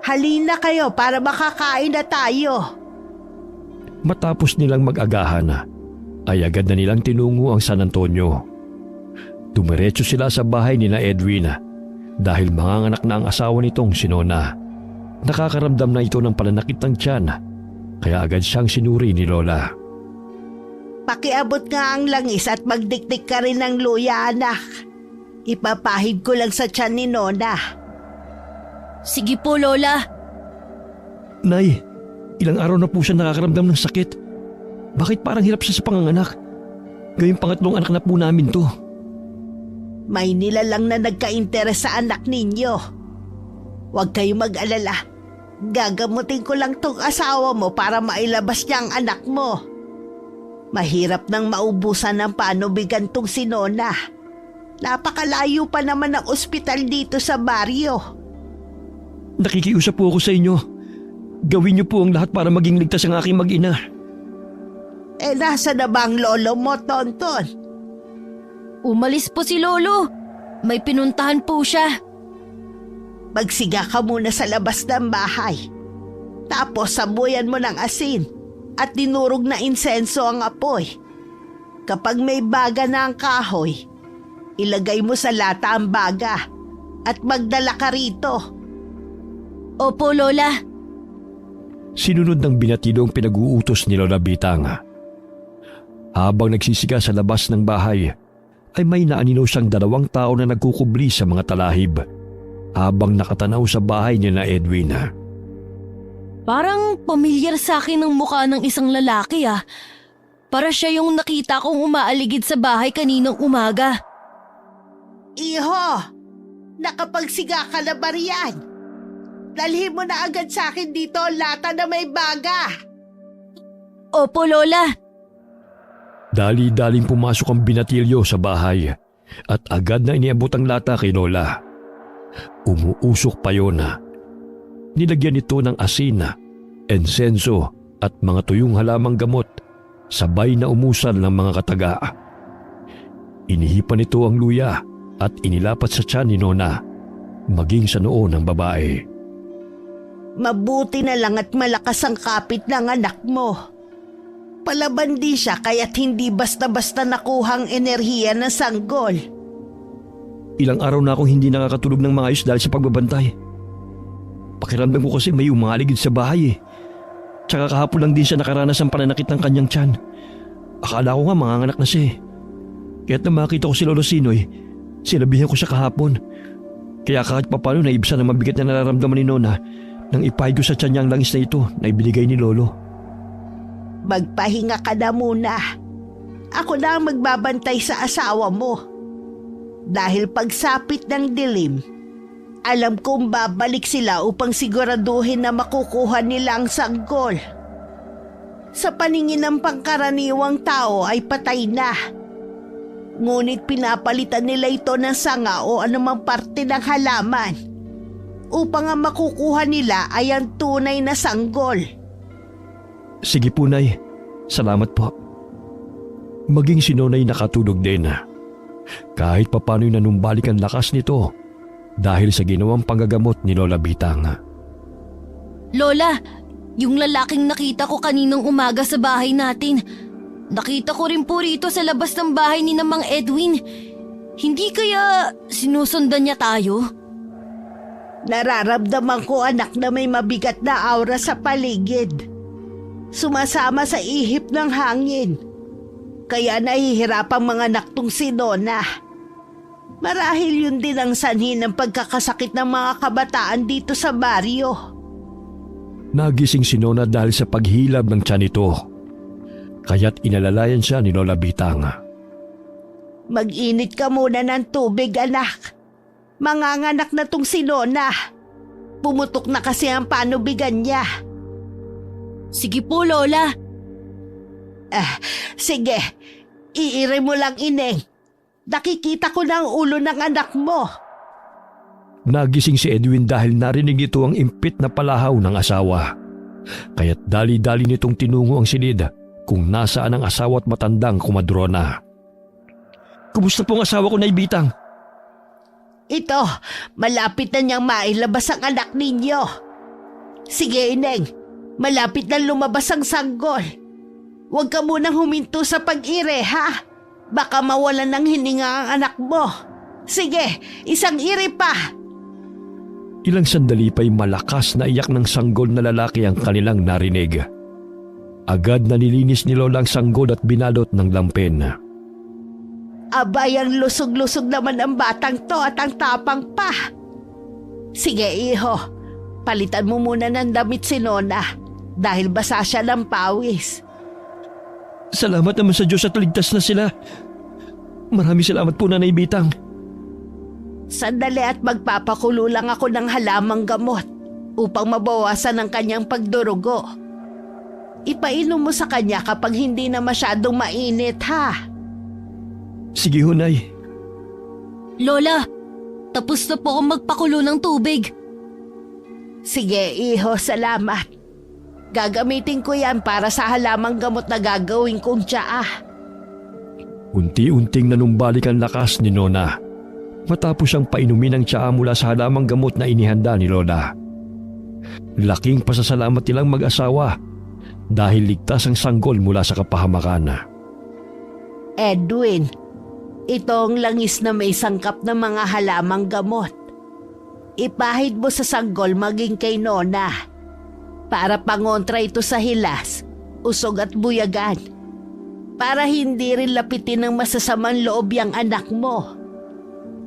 Halina kayo para makakain na tayo. Matapos nilang mag-agahan, ay agad na nilang tinungo ang San Antonio. Dumiretso sila sa bahay ni na Edwin dahil manganganak na ang asawa nitong si Nona. Nakakaramdam na ito ng pananakit ng tiyan, kaya agad siyang sinuri ni Lola. Pakiabot nga ang langis at magdikdik ka rin ng luya, anak. Ipapahid ko lang sa tiyan ni Nona. Sige po, Lola. Nay, ilang araw na po siya nakakaramdam ng sakit. Bakit parang hirap siya sa panganganak? Gayong pangatlong anak na po namin to. May nilalang na nagka-interes sa anak ninyo. Huwag kayong mag-alala. Gagamutin ko lang tong asawa mo para mailabas niya ang anak mo. Mahirap nang maubusan ng panubigan tong si Nona. Napakalayo pa naman ang ospital dito sa baryo. Nakikiusap po ako sa inyo. Gawin niyo po ang lahat para maging ligtas ang aking mag-ina. Nasa na ba ang lolo mo, Tonton? Umalis po si Lolo. May pinuntahan po siya. Magsiga ka muna sa labas ng bahay. Tapos sabuyan mo ng asin at dinurog na insenso ang apoy. Kapag may baga na ang kahoy, ilagay mo sa lata ang baga at magdala ka rito. Opo, Lola. Sinunod ng binatido ang pinag-uutos ni Lola Bitang. Habang nagsisiga sa labas ng bahay, ay may naanino siyang 2 tao na nagkukubli sa mga talahib habang nakatanaw sa bahay niya na Edwin. Parang pamilyar sa akin ang mukha ng isang lalaki ah. Para siya yung nakita kong umaaligid sa bahay kaninang umaga. Iho, nakapagsiga ka na ba riyan? Dalhin mo na agad sa akin dito ang lata na may baga. Opo, Lola. Dali-daling pumasok ang binatilyo sa bahay at agad na iniabot ang lata kay Lola. Umuusok pa yun. Nilagyan ito ng asin, ensenso at mga tuyong halamang gamot, sabay na umusal ng mga kataga. Inihipan nito ang luya at inilapat sa tiyan ni Nona, maging sa noo ng babae. Mabuti na lang at malakas ang kapit ng anak mo. Palaban din siya kaya't hindi basta-basta nakuhang enerhiya ng sanggol. Ilang araw na akong hindi nakakatulog ng maayos dahil sa pagbabantay. Pakiramdam ko kasi may umaligid sa bahay eh. Tsaka kahapon lang din siya nakaranas ng pananakit ng kanyang tiyan. Akala ko nga manganganak na siya eh. Kaya't nang makita ko si Lolo Sinoy, sinabihan ko siya kahapon. Kaya kahit papano naibsan ang mabigat na nararamdaman ni Nona nang ipahid ko sa tiyan niya ang langis na ito na ibinigay ni Lolo. Magpahinga ka na muna. Ako na ang magbabantay sa asawa mo. Dahil pagsapit ng dilim, alam kong babalik sila upang siguraduhin na makukuha nila ang sanggol. Sa paningin ng pangkaraniwang tao ay patay na. Ngunit pinapalitan nila ito ng sanga o anumang parte ng halaman upang ang makukuha nila ay ang tunay na sanggol. Sige po, Nay. Salamat po. Maging si Nonay nakatulog din. Kahit papano'y nanumbalik ang lakas nito dahil sa ginawang panggagamot ni Lola Bitang. Lola, yung lalaking nakita ko kaninang umaga sa bahay natin, nakita ko rin po rito sa labas ng bahay ni Mang Edwin. Hindi kaya sinusundan niya tayo? Nararamdaman ko, anak, na may mabigat na aura sa paligid. Sumasama sa ihip ng hangin. Kaya nahihirapang mga anak tong si Nona. Marahil yun din ang sanhi ng pagkakasakit ng mga kabataan dito sa baryo. Nagising si Nona dahil sa paghilab ng tiyan nito. Kaya't inalalayan siya ni Lola Bitang. Mag-init ka muna ng tubig, anak. Manganganak na tong si Nona. Pumutok na kasi ang panubigan niya. Sige po, Lola. Sige, iire mo lang, Ineng. Nakikita ko na ang ulo ng anak mo. Nagising si Edwin dahil narinig ito ang impit na palahaw ng asawa. Kaya't dali-dali nitong tinungo ang silid kung nasaan ang asawa at matandang kumadrona. Kumusta pong asawa ko, Nay Bitang? Ito, malapit na niyang mailabas ang anak ninyo. Sige, Ineng. Malapit na lumabas ang sanggol. Huwag ka munang huminto sa pag-ire, ha? Baka mawalan ng hininga ang anak mo. Sige, isang ire pa. Ilang sandali pa'y malakas na iyak ng sanggol na lalaki ang kanilang narinig. Agad na nilinis ni Lola ang sanggol at binalot ng lampin. Abay, ang lusog-lusog naman ang batang to at ang tapang pa. Sige, iho. Palitan mo muna ng damit si Nona dahil basa siya ng pawis. Salamat naman sa Diyos at ligtas na sila. Maraming salamat po, Nanay Bitang. Sandali at magpapakulo lang ako ng halamang gamot upang mabawasan ang kanyang pagdurugo. Ipainom mo sa kanya kapag hindi na masyadong mainit, ha? Sige ho, Nay. Lola, tapos na po akong magpakulo ng tubig. Sige, iho, salamat. Gagamitin ko yan para sa halamang gamot na gagawin kong tsaa. Unti-unting nanumbalik ang lakas ni Nona matapos siyang painumin ng tsaa mula sa halamang gamot na inihanda ni Lola. Laking pasasalamat nilang mag-asawa dahil ligtas ang sanggol mula sa kapahamakan. Edwin, ito ang langis na may sangkap ng mga halamang gamot. Ipahid mo sa sanggol maging kay Nona para pangontra ito sa hilas, usog at buyagan. Para hindi rin lapitin ng masasamang loob yung anak mo.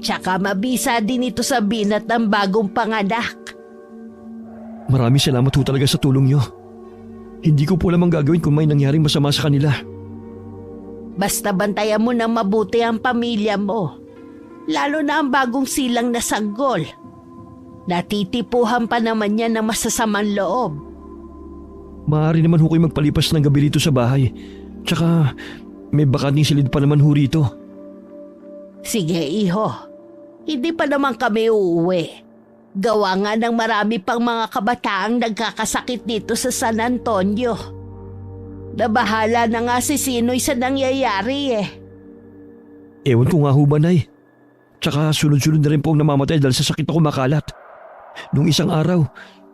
Tsaka mabisa din ito sa binat ng bagong panganak. Maraming salamat ho talaga sa tulong niyo. Hindi ko po alam ang gagawin kung may nangyaring masama sa kanila. Basta bantayan mo na mabuti ang pamilya mo. Lalo na ang bagong silang na sanggol. Natitipuhan pa naman niya ng masasamang loob. Maaari naman ho kayo magpalipas ng gabi rito sa bahay. Tsaka may bakanting silid pa naman ho rito. Sige, iho. Hindi pa naman kami uuwi. Gawa nga ng marami pang mga kabataang nagkakasakit dito sa San Antonio. Nabahala na nga si Sinoy sa nangyayari eh. Ewan ko nga ho ba, Nay. Tsaka sunod-sunod na rin po ang namamatay dahil sa sakit na kumakalat. Nung isang araw,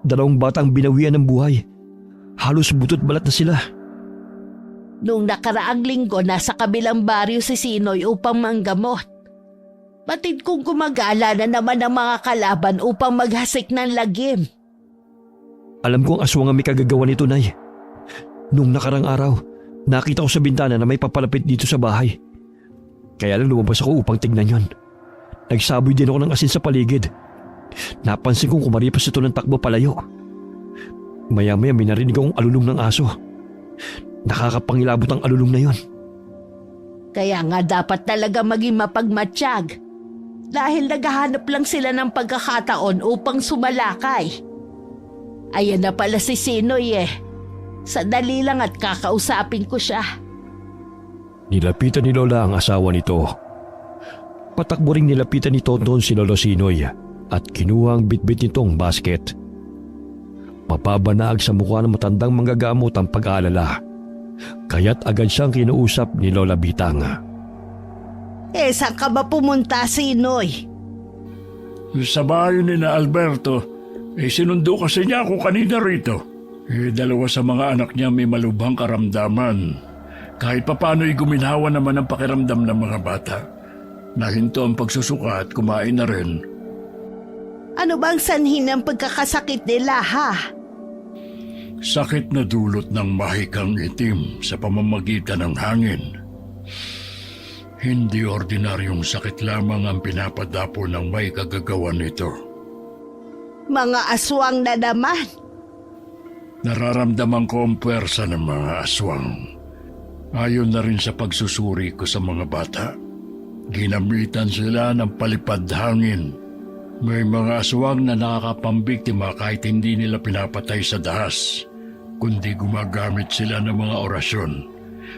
2 batang binawian ng buhay. Halos butot balat na sila. Nung nakaraang linggo, nasa kabilang baryo si Sinoy upang manggamot. Batid kong gumagala na naman ang mga kalaban upang maghasik ng lagim. Alam ko ang aswang ang may kagagawa nito, Nay. Nung nakarang araw, nakita ko sa bintana na may papalapit dito sa bahay. Kaya lang lumabas ako upang tignan yon. Nagsaboy din ako ng asin sa paligid. Napansin kong kumaripas ito ng takbo palayo. Maya-maya may narinig akong alulong ng aso. Nakakapangilabot ang alulong na yon. Kaya nga dapat talaga maging mapagmatsyag. Dahil naghahanap lang sila ng pagkakataon upang sumalakay. Ayan na pala si Sinoy eh. Sandali lang at kakausapin ko siya. Nilapitan ni Lola ang asawa nito. Patakbo ring nilapitan ni Tonton si Lolo Sinoy at kinuha ang bitbit nitong basket. Mapabanaag sa mukha ng matandang manggagamot ang pag-aalala. Kaya't agad siyang kinuusap ni Lola Bitang. Saan ka ba pumunta, Sinoy? Sa bahay ni na Alberto, sinundo kasi niya ako kanina rito. 2 sa mga anak niya may malubhang karamdaman. Kahit papano'y guminhawa naman ang pakiramdam ng mga bata. Nahinto ang pagsusuka at kumain na rin. Ano bang sanhin ng pagkakasakit nila, ha? Sakit na dulot ng mahikang itim sa pamamagitan ng hangin. Hindi ordinaryong sakit lamang ang pinapadapo ng may kagagawan nito. Mga aswang na naman. Nararamdaman ko ang puwersa ng mga aswang. Ayon na rin sa pagsusuri ko sa mga bata. Ginamitan sila ng palipad hangin. May mga aswang na nakakapambiktima kahit hindi nila pinapatay sa dahas, kundi gumagamit sila ng mga orasyon,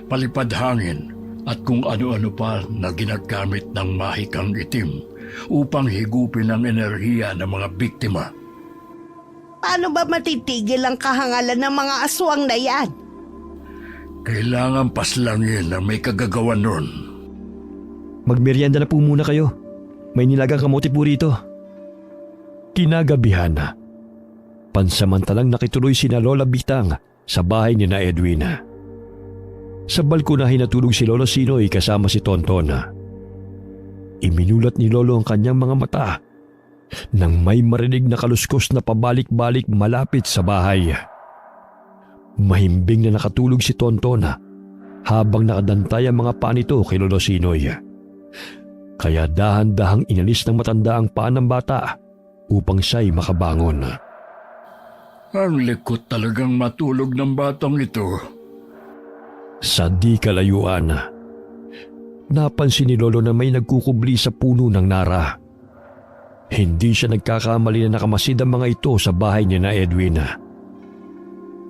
palipad hangin at kung ano-ano pa na ginagamit ng mahikang itim upang higupin ang enerhiya ng mga biktima. Paano ba matitigil ang kahangalan ng mga aswang na yan? Kailangan paslangin na may kagagawan nun. Magmerienda na po muna kayo. May nilagang kamote po rito. Kinagabihan na. Pansamantalang nakituloy sina Lola Bitang sa bahay ni na Edwin. Sa balkonahin natulog si Lolo Sinoy kasama si Tonton. Iminulat ni Lolo ang kanyang mga mata nang may marinig na kaluskos na pabalik-balik malapit sa bahay. Mahimbing na nakatulog si Tonton habang nakadantay ang mga paa nito kay Lolo Sinoy. Kaya dahan-dahang inalis ng matanda ang paa ng bata upang siya'y makabangon. Ang likot talagang matulog ng batang ito. Sa di kalayuan, napansin ni Lolo na may nagkukubli sa puno ng nara. Hindi siya nagkakamali na nakamasid ang mga ito sa bahay ni na Edwin.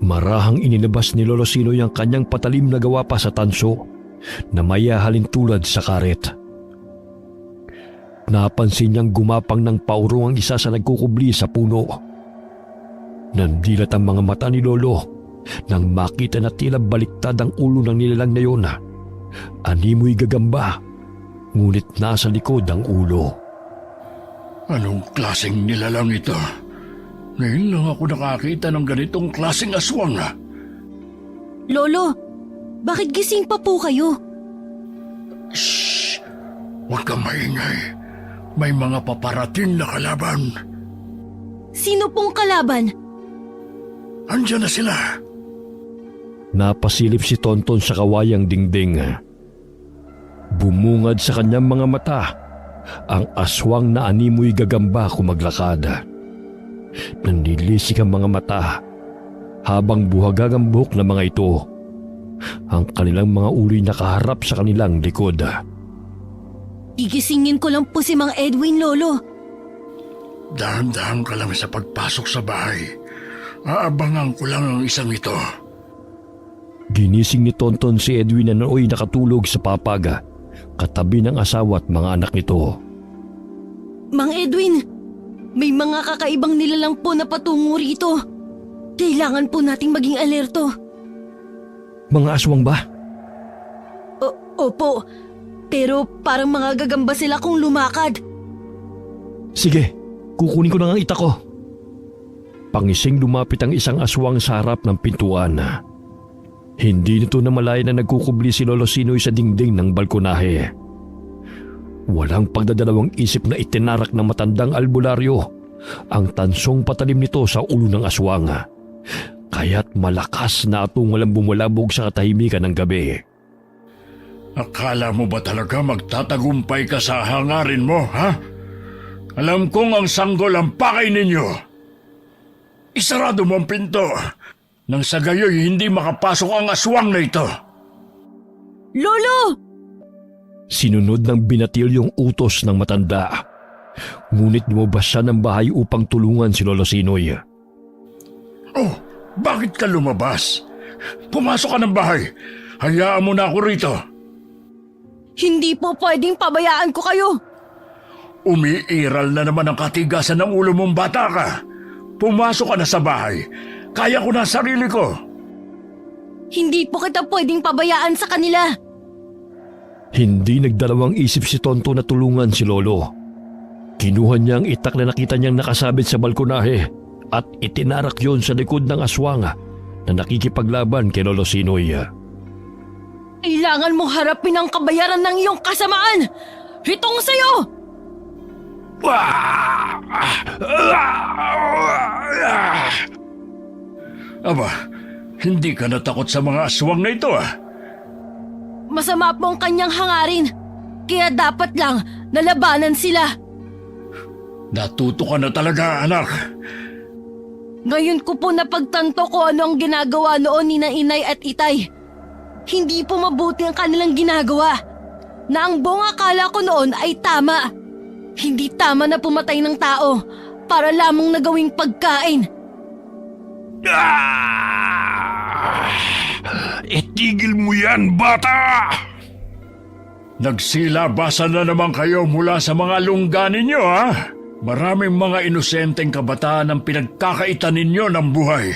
Marahang inilabas ni Lolo Sinoy ang kanyang patalim na gawa pa sa tanso na mayahalin tulad sa karet. Napansin niyang gumapang ng paurong ang isa sa nagkukubli sa puno. Nandilat ang mga mata ni Lolo nang makita na tila baliktad ang ulo ng nilalang na yun. Animoy gagamba, ngunit nasa likod ang ulo. Anong klaseng nilalang ito? Ngayon lang ako nakakita ng ganitong klaseng aswang. Lolo, bakit gising pa po kayo? Shh! Huwag kang maingay. May mga paparating na kalaban. Sino pong kalaban? Andiyan na sila. Napasilip si Tonton sa kawayang dingding. Bumungad sa kanyang mga mata ang aswang na animoy gagamba kumaglakad. Nanlilisik ang mga mata habang buhagag ang buhok ng mga ito. Ang kanilang mga ulo'y nakaharap sa kanilang likod. Gigisingin ko lang po si Mang Edwin, Lolo. Dahan-dahan ka lang sa pagpasok sa bahay. Aabangan ko lang ang isang ito. Ginising ni Tonton si Edwin na nooy nakatulog sa papag, katabi ng asawa at mga anak nito. Mang Edwin, may mga kakaibang nilalang po na patungo rito. Kailangan po nating maging alerto. Mga aswang ba? Opo, pero parang mga gagamba sila kung lumakad. Sige, kukunin ko na ang itak ko. Pangising lumapit ang isang aswang sa harap ng pintuan. Hindi nito namalayan na nagkukubli si Lolo Sinoy sa dingding ng balkonahe. Walang pagdadalawang isip na itinarak ng matandang albularyo ang tansong patalim nito sa ulo ng aswang. Kaya't malakas na atungal ang bumulabog sa katahimikan ng gabi. Akala mo ba talaga magtatagumpay ka sa hangarin mo, ha? Alam kong ang sanggol ang pakay ninyo. Isarado mo ang pinto nang sa gayoy hindi makapasok ang aswang na ito. Lolo! Sinunod ng binatilyong utos ng matanda. Ngunit lumabas siya ng bahay upang tulungan si Lolo Sinoy. Oh, bakit ka lumabas? Pumasok ka ng bahay. Hayaan mo na ako rito. Hindi po pwedeng pabayaan ko kayo. Umiiral na naman ang katigasan ng ulo mong bata ka. Pumasok ka na sa bahay. Kaya ko na sarili ko. Hindi po kita pwedeng pabayaan sa kanila. Hindi nagdalawang isip si Tonto na tulungan si Lolo. Kinuha niya ang itak na nakita niyang nakasabit sa balkonahe at itinarak yon sa likod ng aswang na nakikipaglaban kay Lolo Sinoy. Kailangan mong harapin ang kabayaran ng iyong kasamaan. Hitong sa'yo! Aba, hindi ka natakot sa mga aswang na ito, ah. Masama po ang kanyang hangarin. Kaya dapat lang nalabanan sila. Natuto ka na talaga, anak. Ngayon ko po napagtanto ko ano ang ginagawa noon ni na inay at itay. Hindi po mabuti ang kanilang ginagawa. Na ang buong akala ko noon ay tama. Hindi tama na pumatay ng tao para lamang na gawing pagkain. Itigil mo yan, bata! Nagsilabasan na naman kayo mula sa mga lungga ninyo, ha? Maraming mga inosenteng kabataan ang pinagkakaitan ninyo ng buhay.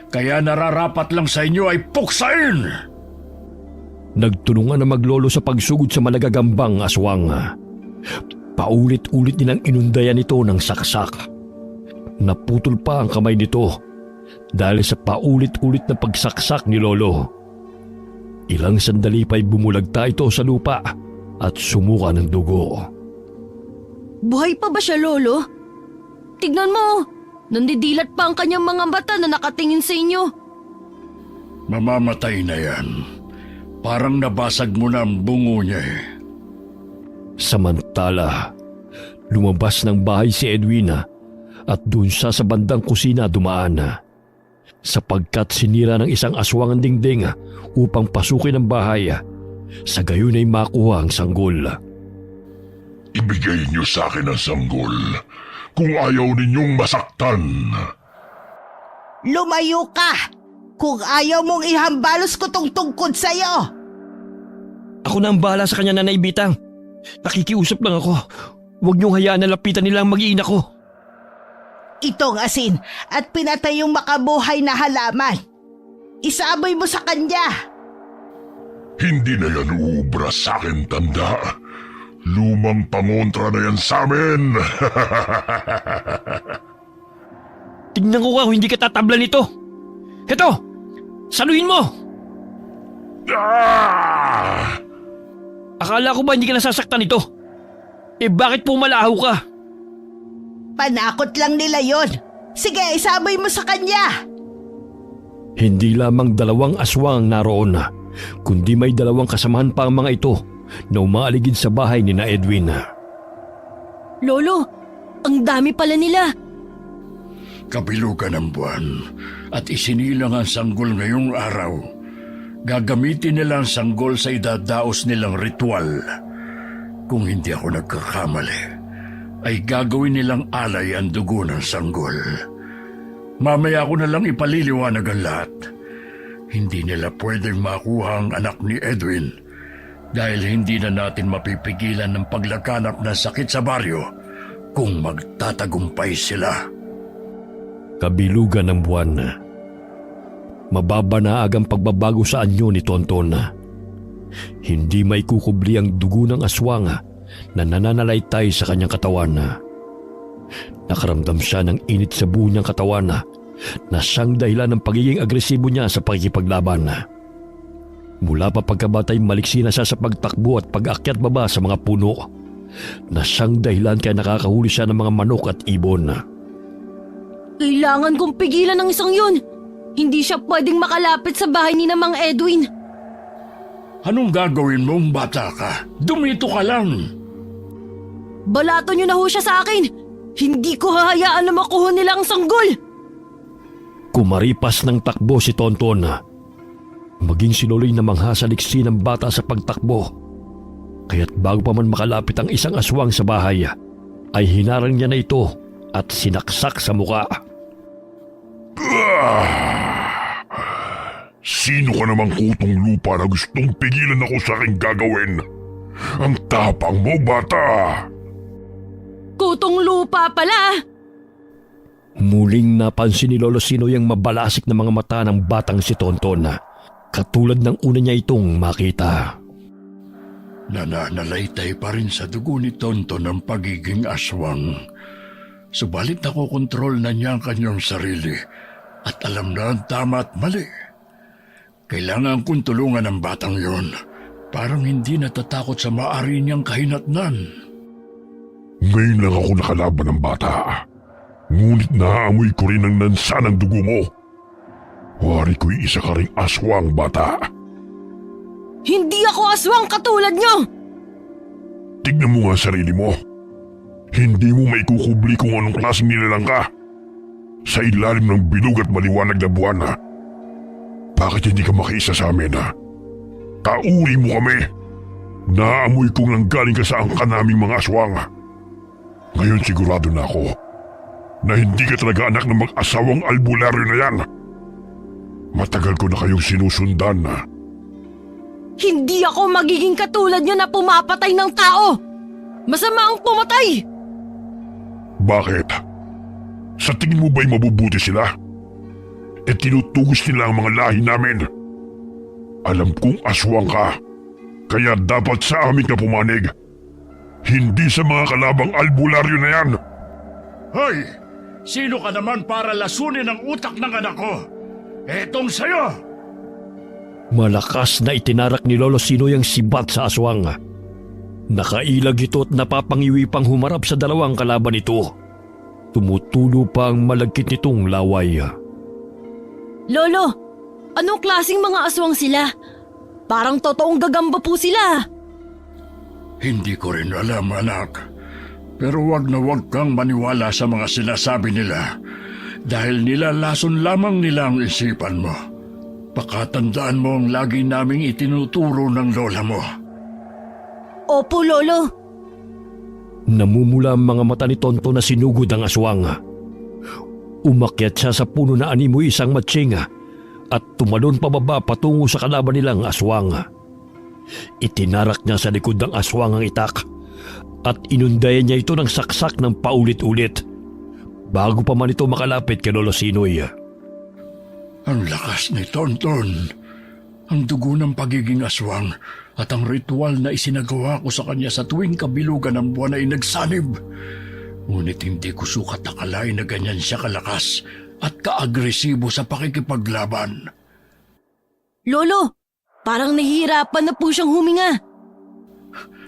Kaya nararapat lang sa inyo ay puksain! Nagtulungan na maglolo sa pagsugod sa malagagambang aswang. Paulit-ulit nilang inundayan ito ng saksak. Naputol pa ang kamay nito dahil sa paulit-ulit na pagsaksak ni Lolo. Ilang sandali pa'y bumulagta ito sa lupa at sumuka ng dugo. Buhay pa ba siya, Lolo? Tignan mo, nandidilat pa ang kanyang mga mata na nakatingin sa inyo. Mamamatay na yan. Parang nabasag mo na ang bungo niya, eh. Samantala, lumabas ng bahay si Edwina at doon siya sa bandang kusina dumaan. sapagkat sinira ng isang aswang ang dingding upang pasukin ang bahay. Sa gayon ay makuha ang sanggol. Ibigay niyo sa akin ang sanggol kung ayaw ninyong masaktan. Lumayo ka! Kung ayaw mong ihambalos ko tong tungkod sa'yo! Ako na ang bahala sa kanya, Nanay Bitang. Nakikiusap lang ako. Huwag niyong hayaan na lapitan nila ang mag-iina ko. Itong asin at pinatay yung makabuhay na halaman. Isaboy mo sa kanya! Hindi na yan uubra sa akin, tanda. Lumang pangontra na yan sa amin. Tingnan ko kung hindi ka tatablan nito. Heto! Saluhin mo! Ah! Akala ko ba hindi ka nasasaktan nito? Eh bakit pumalaho ka? Panakot lang nila yon. Sige, isaboy mo sa kanya! Hindi lamang 2 aswang ang naroon, kundi may 2 kasamahan pa ang mga ito na umaaligid sa bahay ni na Edwin. Lolo, ang dami pala nila. Kabilugan ng buwan at isinilang ang sanggol ngayong araw. Gagamitin nila ang sanggol sa idadaos nilang ritual. Kung hindi ako nagkakamali, ay gagawin nilang alay ang dugo ng sanggol. Mamaya ko na lang ipaliliwanag ang lahat. Hindi nila pwedeng makuha ang anak ni Edwin dahil hindi na natin mapipigilan ng paglaganap ng sakit sa baryo kung magtatagumpay sila. Kabilugan ng buwan. Mababanaag ang pagbabago sa anyo ni Tonton. Hindi may kukubli ang dugo ng aswang na nananalaytay sa kanyang katawan. Nakaramdam siya ng init sa buo niyang katawan na siyang dahilan ng pagiging agresibo niya sa pakikipaglaban. Mula pa pagkabatay maliksi na siya sa pagtakbo at pag-akyat baba sa mga puno na siyang dahilan kaya nakakahuli siya ng mga manok at ibon. Kailangan kong pigilan ng isang yun. Hindi siya pwedeng makalapit sa bahay ni Mang Edwin. Anong gagawin mong bata ka? Dumito ka lang. Balato niyo na ho siya sa akin. Hindi ko hahayaan na makuha nila ang sanggol. Kumaripas ng takbo si Tonton. Maging sinuloy na mangha sa liksi ng bata sa pagtakbo. Kaya't bago pa man makalapit ang isang aswang sa bahay, ay hinarang niya na ito at sinaksak sa muka. Sino ka namang kutong lupa na gustong pigilan ako sa aking gagawin? Ang tapang mo, bata! Kutong lupa pala. Muling napansin ni Lolo Sinoy ang mabalasik na mga mata ng batang si Tonton, katulad ng una niya itong makita. Nananalaytay pa rin sa dugo ni Tonton ang pagiging aswang. Subalit nakokontrol na niya ang kanyang sarili at alam na ang tama at mali. Kailangan kong tulungan ang batang yon. Parang hindi natatakot sa maaari niyang kahinatnan. Ngayon lang ako nakalaban ng bata. Ngunit naaamoy ko rin ang nansa ng dugo mo. Wari ko'y isa ka ring aswang, bata. Hindi ako aswang katulad niyo. Tignan mo nga ang sarili mo. Hindi mo maikukubli kung anong klaseng nilalang ka. Sa ilalim ng bilog at maliwanag na buwan, ha? Bakit hindi ka makiisa sa amin, ha? Kauri mo kami. Naamoy kong nanggaling ka sa angka naming mga aswang. Ngayon sigurado na ako na hindi ka talaga anak ng mag-asawang albularyo na yan. Matagal ko na kayong sinusundan, ha? Hindi ako magiging katulad niyo na pumapatay ng tao. Masama ang pumatay. Bakit? Sa tingin mo ba'y mabubuti sila? E tinutugos nila ang mga lahi namin. Alam kong aswang ka, kaya dapat sa amin ka pumanig. Hindi sa mga kalabang albularyo na yan. Hoy! Sino ka naman para lasunin ang utak ng anak ko? Etong sayo! Malakas na itinarak ni Lolo Sinoy ang sibat sa aswang. Nakailag ito at napapangiwi pang humarap sa dalawang kalaban nito. Tumutulo pa ang malagkit nitong laway. Lolo, anong klaseng mga aswang sila? Parang totoong gagamba po sila. Hindi ko rin alam, anak. Pero wag na wag kang maniwala sa mga sinasabi nila. dahil nilalason lamang nila ang isipan mo. Pakatandaan mo ang lagi naming itinuturo ng lola mo. Opo, Lolo. Namumula ang mga mata ni Tonton na sinugod ang aswang. Umakyat siya sa puno na animoy isang matsinga at tumalon pababa patungo sa kalaban nilang aswang. Itinarak niya sa likod ng aswang ang itak at inundayan niya ito ng saksak ng paulit-ulit bago pa man ito makalapit kay Lolo Sinoy. Ang lakas ni Tonton. Ang dugo ng pagiging aswang at ang ritual na isinagawa ko sa kanya sa tuwing kabilugan ng buwan ay nagsanib. Ngunit hindi ko sukat akalain na ganyan siya kalakas at kaagresibo sa pakikipaglaban. Lolo, parang nahihirapan na po siyang huminga.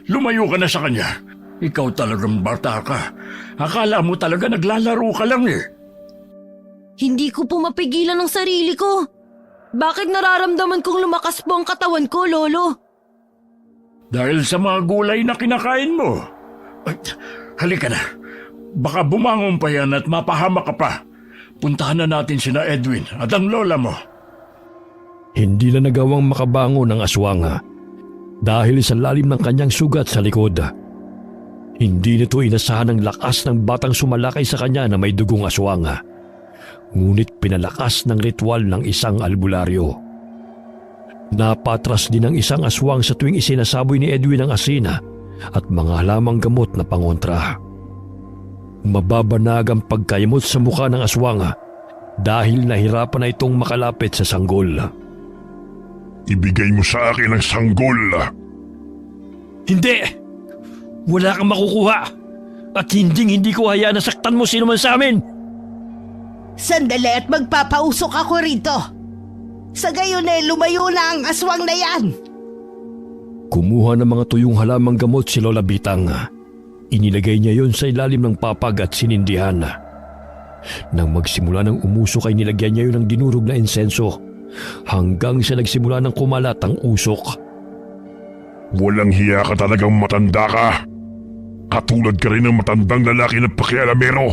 Lumayo ka na sa kanya. Ikaw talagang bata ka. Akala mo talaga naglalaro ka lang eh. Hindi ko po mapigilan ang sarili ko. Bakit nararamdaman kong lumakas po ang katawan ko, Lolo? Dahil sa mga gulay na kinakain mo. Ay, halika na. Baka bumangon pa yan at mapahama ka pa. Puntahan na natin sina Edwin at ang lola mo. Hindi na nagawang makabangon ang aswang dahil sa lalim ng kanyang sugat sa likod. Hindi nito inasahan ang lakas ng batang sumalakay sa kanya na may dugong aswang. Ngunit pinalakas ng ritual ng isang albularyo. Napatras din ang isang aswang sa tuwing isinasaboy ni Edwin ang asina at mga halamang gamot na pangontra. Mababanag ang pagkayamot sa mukha ng aswang dahil nahirapan na itong makalapit sa sanggol. Ibigay mo sa akin ang sanggol. Hindi! Wala kang makukuha at hindi ko hayaan na saktan mo sino man sa amin! Sandali at magpapausok ako rito. Sa gayon lumayo na ang aswang na yan. Kumuha ng mga tuyong halamang gamot si Lola Bitang. Inilagay niya yon sa ilalim ng papag at sinindihan. Nang magsimula ng umusok ay nilagyan niya yon ng dinurog na insenso hanggang sa nagsimula ng kumalat ang usok. Walang hiya ka talagang matanda ka. Katulad ka rin ng matandang lalaki ng pakialamero.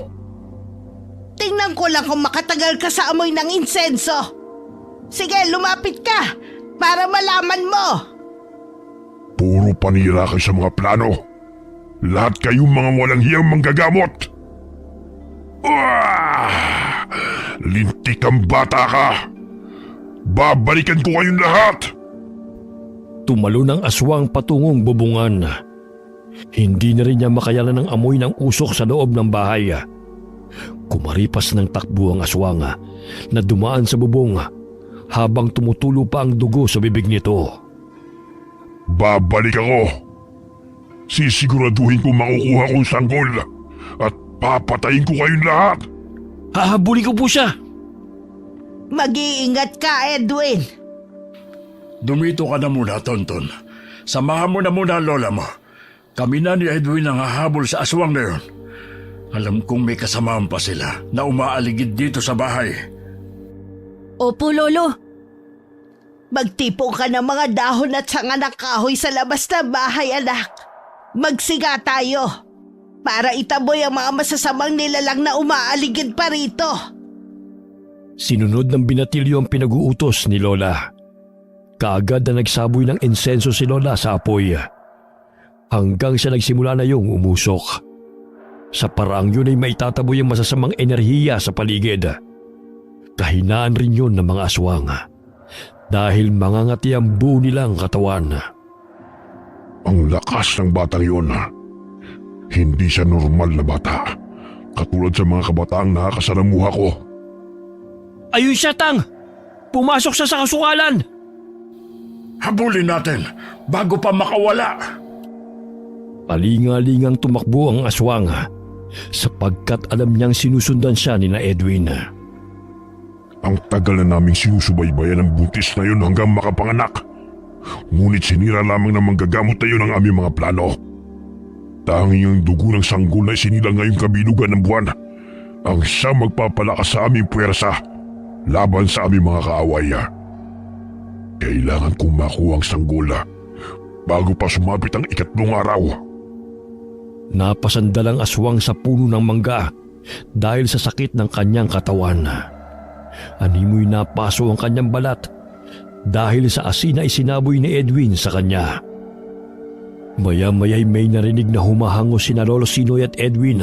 Tingnan ko lang kung makatagal ka sa amoy ng insenso. Sige, lumapit ka para malaman mo. Puro panira kayo sa mga plano. Lahat kayong mga walang hiyang manggagamot. Lintik kang bata ka. Babalikan ko kayong lahat. Tumalo ng aswang patungong bubungan. Hindi na rin niya makayanan ng amoy ng usok sa loob ng bahay. Kumaripas ng takbo ang aswang na dumaan sa bubong habang tumutulo pa ang dugo sa bibig nito. Babalik ako. Sisiguraduhin kong makukuha kong sanggol at papatayin ko kayong lahat. Hahabulin ko po siya! Mag-iingat ka, Edwin. Dumito ka na muna, Tonton. Samahan mo na muna ang lola mo. Kami na ni Edwin ang hahabol sa aswang na yun. Alam kong may kasamahan pa sila na umaaligid dito sa bahay. Opo, Lolo. Magtipo ka ng mga dahon at sanga ng kahoy sa labas ng bahay, anak. Magsiga tayo para itaboy ang mga masasamang nilalang na umaaligid pa rito. Sinunod ng binatilyo ang pinag-uutos ni Lola. Kaagad na nagsaboy ng insenso si Lola sa apoy. Hanggang sa nagsimula na yung umusok. Sa paraang yun ay maitataboy ang masasamang enerhiya sa paligid. Kahinaan rin yun ng mga aswang dahil mangangati ang buo nilang katawan. Ang lakas ng batang yun. Hindi siya normal na bata. Katulad sa mga kabataang nakakasalamuha ko. Ayun siya, Tang! Pumasok siya sa kasukalan! Habulin natin bago pa makawala. Palingalingang tumakbo ang aswang sapagkat alam niyang sinusundan siya ni na Edwin. Ang tagal na naming sinusubaybayan ang buntis na yun hanggang makapanganak. Ngunit sinira lamang ng manggagamot na yun ang aming mga plano. Tanging ang dugo ng sanggol na isinila ngayong kabilugan ng buwan ang siyang magpapalakas sa aming puwersa laban sa aming mga kaaway. Kailangan kong makuha ang sanggol bago pa sumapit ang ikatlong araw. Napasandalang aswang sa puno ng mangga dahil sa sakit ng kanyang katawan. Animoy napaso ang kanyang balat dahil sa asin na isinaboy ni Edwin sa kanya. Maya-maya'y may narinig na humahango sina Lolo Sinoy at Edwin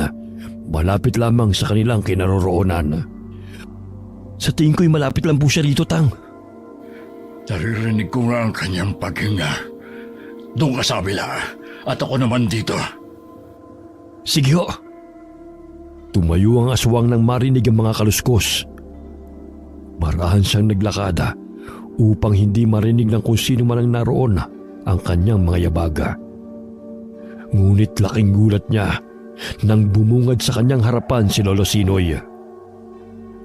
malapit lamang sa kanilang kinaroroonan. Sa tingin ko'y malapit lang po siya rito, Tang. Naririnig ko nga ang kanyang paghinga. Doon ka sa kabila at ako naman dito. Sige ho. Tumayo ang aswang nang marinig ang mga kaluskos. Marahan siyang naglakada upang hindi marinig ng kung sino man ang naroon ang kanyang mga yabaga. Ngunit laking gulat niya nang bumungad sa kanyang harapan si Lolo Sinoy.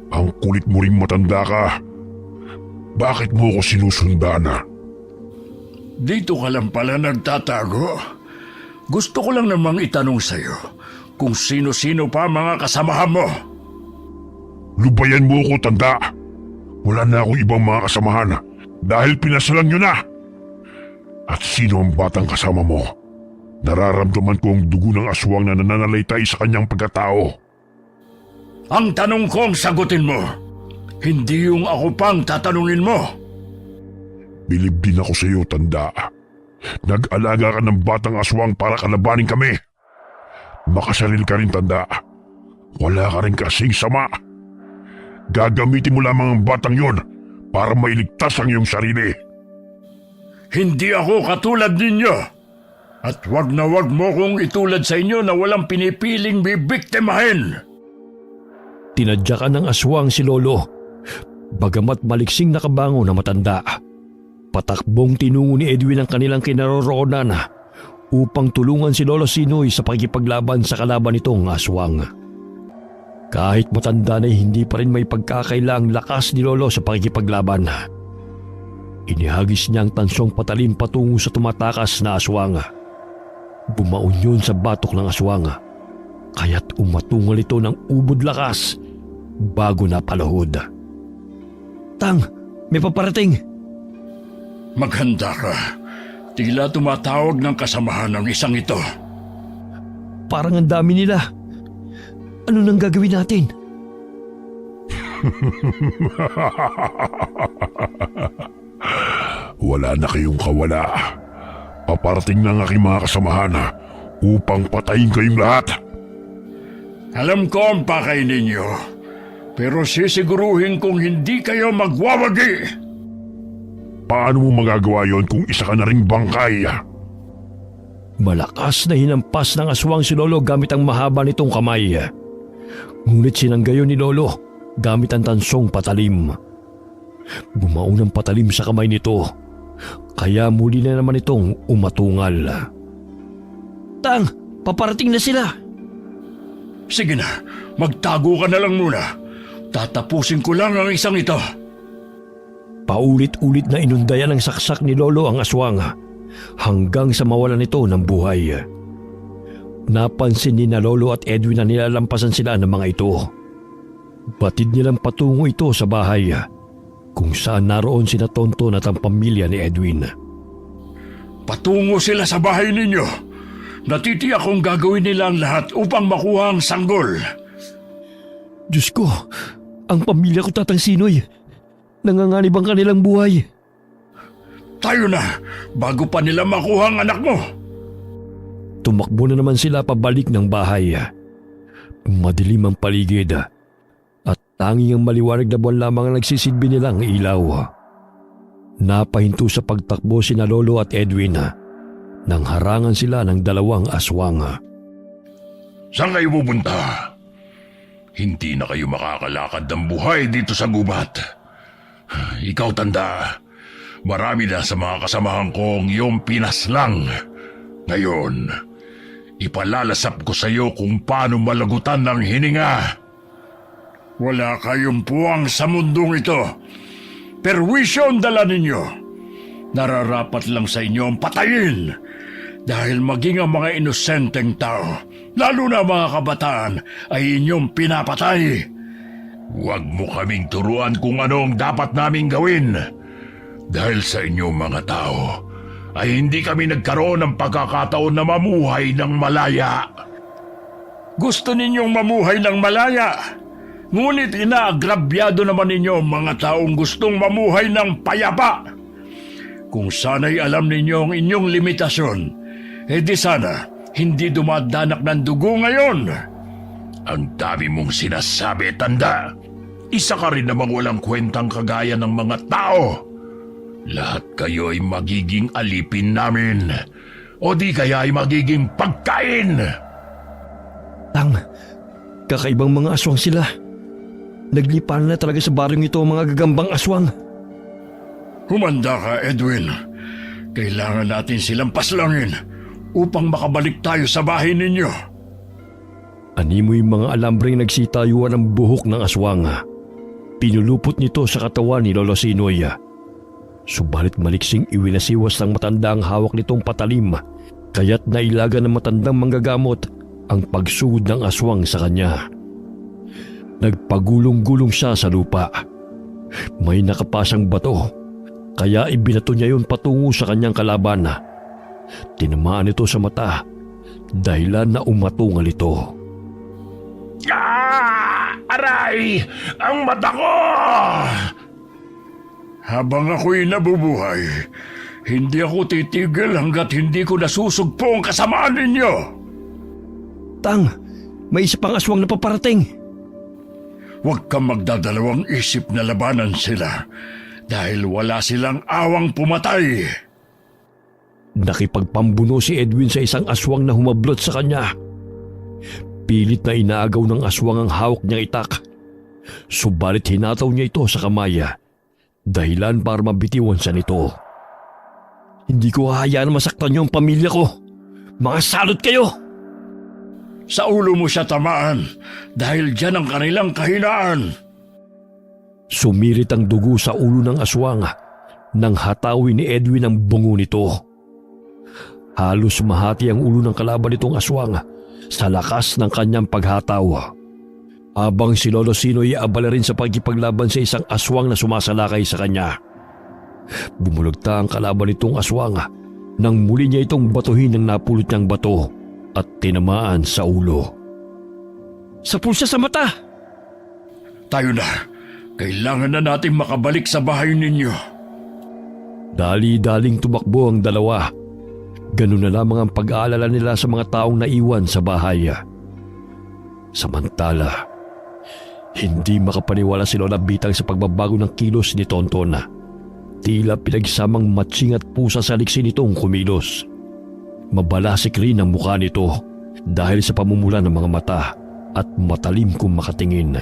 Ang kulit mo rin matanda ka. Bakit mo ko sinusundan? Dito ka lang pala nagtatago. Gusto ko lang namang itanong sa'yo kung sino-sino pa mga kasamahan mo. Lubayan mo ko, tanda. Wala na akong ibang mga kasamahan dahil pinasalan nyo na. At sino ang batang kasama mo? Nararamdaman ko ang dugo ng aswang na nananalaytay sa kanyang pagkatao. Ang tanong ko ang sagutin mo. Hindi yung ako pang tatanungin mo. Bilib din ako sa iyo, tanda. Nag-alaga ka ng batang aswang para kalabanin kami. Makasalil ka rin, tanda. Wala ka rin kasing sama. Gagamitin mo lamang ang batang yon para mailigtas ang iyong sarili. Hindi ako katulad ninyo. At wag na wag mo kong itulad sa inyo na walang pinipiling bibiktimahin. Tinadyakan ng aswang si Lolo. Bagamat maliksing nakabango na matanda, patakbong tinungo ni Edwin ang kanilang kinaroroonan upang tulungan si Lolo Sinoy sa pakikipaglaban sa kalaban nitong aswang. Kahit matanda na hindi pa rin may pagkakaila ang lakas ni Lolo sa pakikipaglaban. Inihagis niya ang tansong patalim patungo sa tumatakas na aswang. Bumaon yun sa batok ng aswang, kaya't umatungal ito ng ubod lakas bago napalahod. Tang, may paparating. Maghanda ka. Tila tumatawag ng kasamahan ng isang ito. Parang ang dami nila. Ano nang gagawin natin? Wala na kayong kawala. Paparating ng aking mga kasamahan upang patayin kayong lahat. Alam ko ang pakay ninyo, pero sisiguruhin kong hindi kayo magwawagi. Paano mo magagawa yon kung isa ka na ring bangkay? Malakas na hinampas ng aswang si Lolo gamit ang mahaba nitong kamay. Ngunit sinanggayon ni Lolo gamit ang tansong patalim. Bumaon ang patalim sa kamay nito, kaya muli na naman itong umatungal. Tang, paparating na sila. Sige na, magtago ka na lang muna. Tatapusin ko lang ang isang ito. Paulit-ulit na inundayan ng saksak ni Lolo ang aswang hanggang sa mawalan ito ng buhay. Napansin ni na Lolo at Edwin na nilalampasan sila ng mga ito. Batid nilang patungo ito sa bahay kung saan naroon sina Tonton at ang pamilya ni Edwin. Patungo sila sa bahay ninyo. Natitiyak kong gagawin nila ang lahat upang makuha ang sanggol. Diyos ko, ang pamilya ko, Tatang Sinoy. Nanganganib ang kanilang buhay. Tayo na, bago pa nila makuha ang anak mo. Tumakbo na naman sila pabalik ng bahay. Madilim ang paligid at tanging ang maliwanag na buwan lamang ang nagsisilbi nilang ilaw. Napahinto sa pagtakbo sina Lolo at Edwin nang harangan sila ng dalawang aswang. Saan kayo pupunta? Hindi na kayo makakalakad ng buhay dito sa gubat. Ikaw, tanda, marami na sa mga kasamahan kong iyong pinaslang. Ngayon, ipalalasap ko sa iyo kung paano malagutan ng hininga. Wala kayong puwang sa mundong ito. Perwisyo ang dala ninyo. Nararapat lang sa inyo ang patayin. Dahil maging ang mga inosenteng tao, lalo na mga kabataan, ay inyong pinapatay. Huwag mo kaming turuan kung ano ang dapat naming gawin. Dahil sa inyong mga tao, ay hindi kami nagkaroon ng pagkakataon na mamuhay ng malaya. Gusto ninyong mamuhay ng malaya. Ngunit inaagrabyado naman ninyo ang mga taong gustong mamuhay ng payapa. Kung sana'y alam ninyo ang inyong limitasyon, di sana hindi dumadanak ng dugo ngayon. Ang dami mong sinasabi, tanda. Isa ka rin namang walang kwentang kagaya ng mga tao. Lahat kayo ay magiging alipin namin. O di kaya ay magiging pagkain. Tang, kakaibang mga aswang sila. Nagliparan na talaga sa baryong ito ang mga gagambang aswang. Humanda ka, Edwin. Kailangan natin silang paslangin upang makabalik tayo sa bahay ninyo. Animoy mga alambreng nagsitayuan ng buhok ng aswang. Pinulupot nito sa katawan ni Lolo Sinoy. Subalit maliksing iwinasiwas ng matanda ang hawak nitong patalim, kaya't nailaga ng matandang manggagamot ang pagsugod ng aswang sa kanya. Nagpagulong-gulong siya sa lupa. May nakapasang bato, kaya ibinato niya yun patungo sa kanyang kalaban. Tinamaan ito sa mata, dahilan na umatungal ito. Aray! Ang mata ko! Habang ako'y nabubuhay, hindi ako titigil hanggat hindi ko nasusugpo ang kasamaan ninyo. Tang, may isa pang aswang na paparating. Huwag kang magdadalawang isip na labanan sila dahil wala silang awang pumatay. Nakipagpambuno si Edwin sa isang aswang na humablot sa kanya. Pilit na inaagaw ng aswang ang hawak niyang itak. Subalit hinataw niya ito sa kamaya, dahilan para mabitiwan siya nito. Hindi ko hahayaan masaktan niyo ang pamilya ko. Mga salot kayo! Sa ulo mo siya tamaan dahil dyan ang kanilang kahinaan. Sumirit ang dugo sa ulo ng aswang nang hatawin ni Edwin ang bungo nito. Halos mahati ang ulo ng kalaban nitong aswang sa lakas ng kanyang paghataw. Habang si Lolo Sinoy abala rin sa pagkipaglaban sa isang aswang na sumasalakay sa kanya. Bumulagta ang kalaban nitong aswang nang muli niya itong batuhin ng napulot niyang bato at tinamaan sa ulo. Sa pulsa sa mata! Tayo na. Kailangan na natin makabalik sa bahay ninyo. Dali-daling tumakbo ang dalawa. Ganun na lamang ang pag-aalala nila sa mga taong naiwan sa bahay. Samantala, hindi makapaniwala si Lola Bitang sa pagbabago ng kilos ni Tonton. Tila pinagsamang matsing at pusa sa liksi nitong kumilos. Mabalasik rin ang mukha nito dahil sa pamumula ng mga mata at matalim kung makatingin.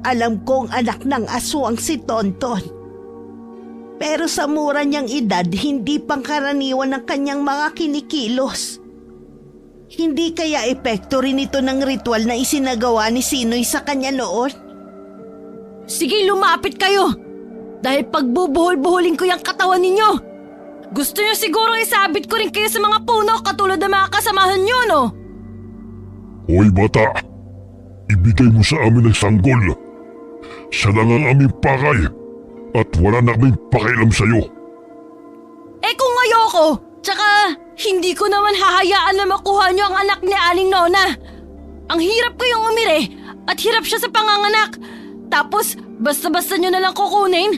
Alam kong anak ng aswang si Tonton. Pero sa mura niyang edad, hindi pangkaraniwan ng kanyang mga kinikilos. Hindi kaya epekto rin ito ng ritual na isinagawa ni Sinoy sa kanya noon? Sige, lumapit kayo! Dahil pagbubuhol-buhulin ko yung katawan ninyo! Gusto nyo siguro isabit ko rin kayo sa mga puno katulad ng mga kasamahan nyo, no? Hoy bata, ibigay mo sa amin ang sanggol. Siya lang ang aming pakay at wala na kaming pakialam sa'yo. Eh kung ayoko, tsaka hindi ko naman hahayaan na makuha nyo ang anak ni Aling Nona. Ang hirap ko yung umire at hirap siya sa panganganak. Tapos basta-basta nyo na lang kukunin?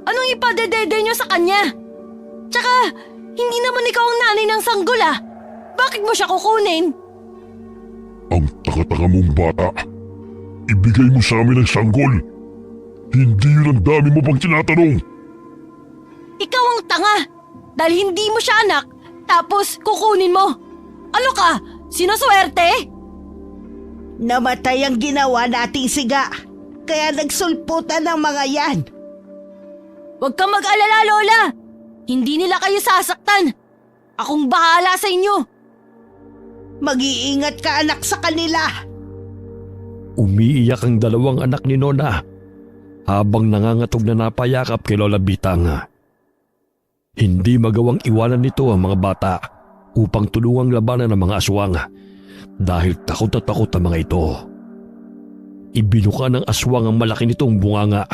Anong ipadedede nyo sa kanya? Tsaka, hindi naman ikaw ang nanay ng sanggol ah. Bakit mo siya kukunin? Ang taka-taka mong bata. Ibigay mo sa amin ang sanggol. Hindi yun ang dami mo pang tinatanong. Ikaw ang tanga. Dahil hindi mo siya anak, tapos kukunin mo. Ano ka? Sinuswerte? Namatay ang ginawa nating siga. Kaya nagsulputan ng mga yan. Huwag kang mag-alala, Lola. Hindi nila kayo sasaktan. Akong bahala sa inyo. Mag-iingat ka anak sa kanila. Umiiyak ang dalawang anak ni Nona habang nangangatog na napayakap kay Lola Bitang. Hindi magawang iwanan nito ang mga bata upang tulungang labanan ng mga aswang dahil takot na takot ang mga ito. Ibinuka ng aswang ang malaki nitong bunganga.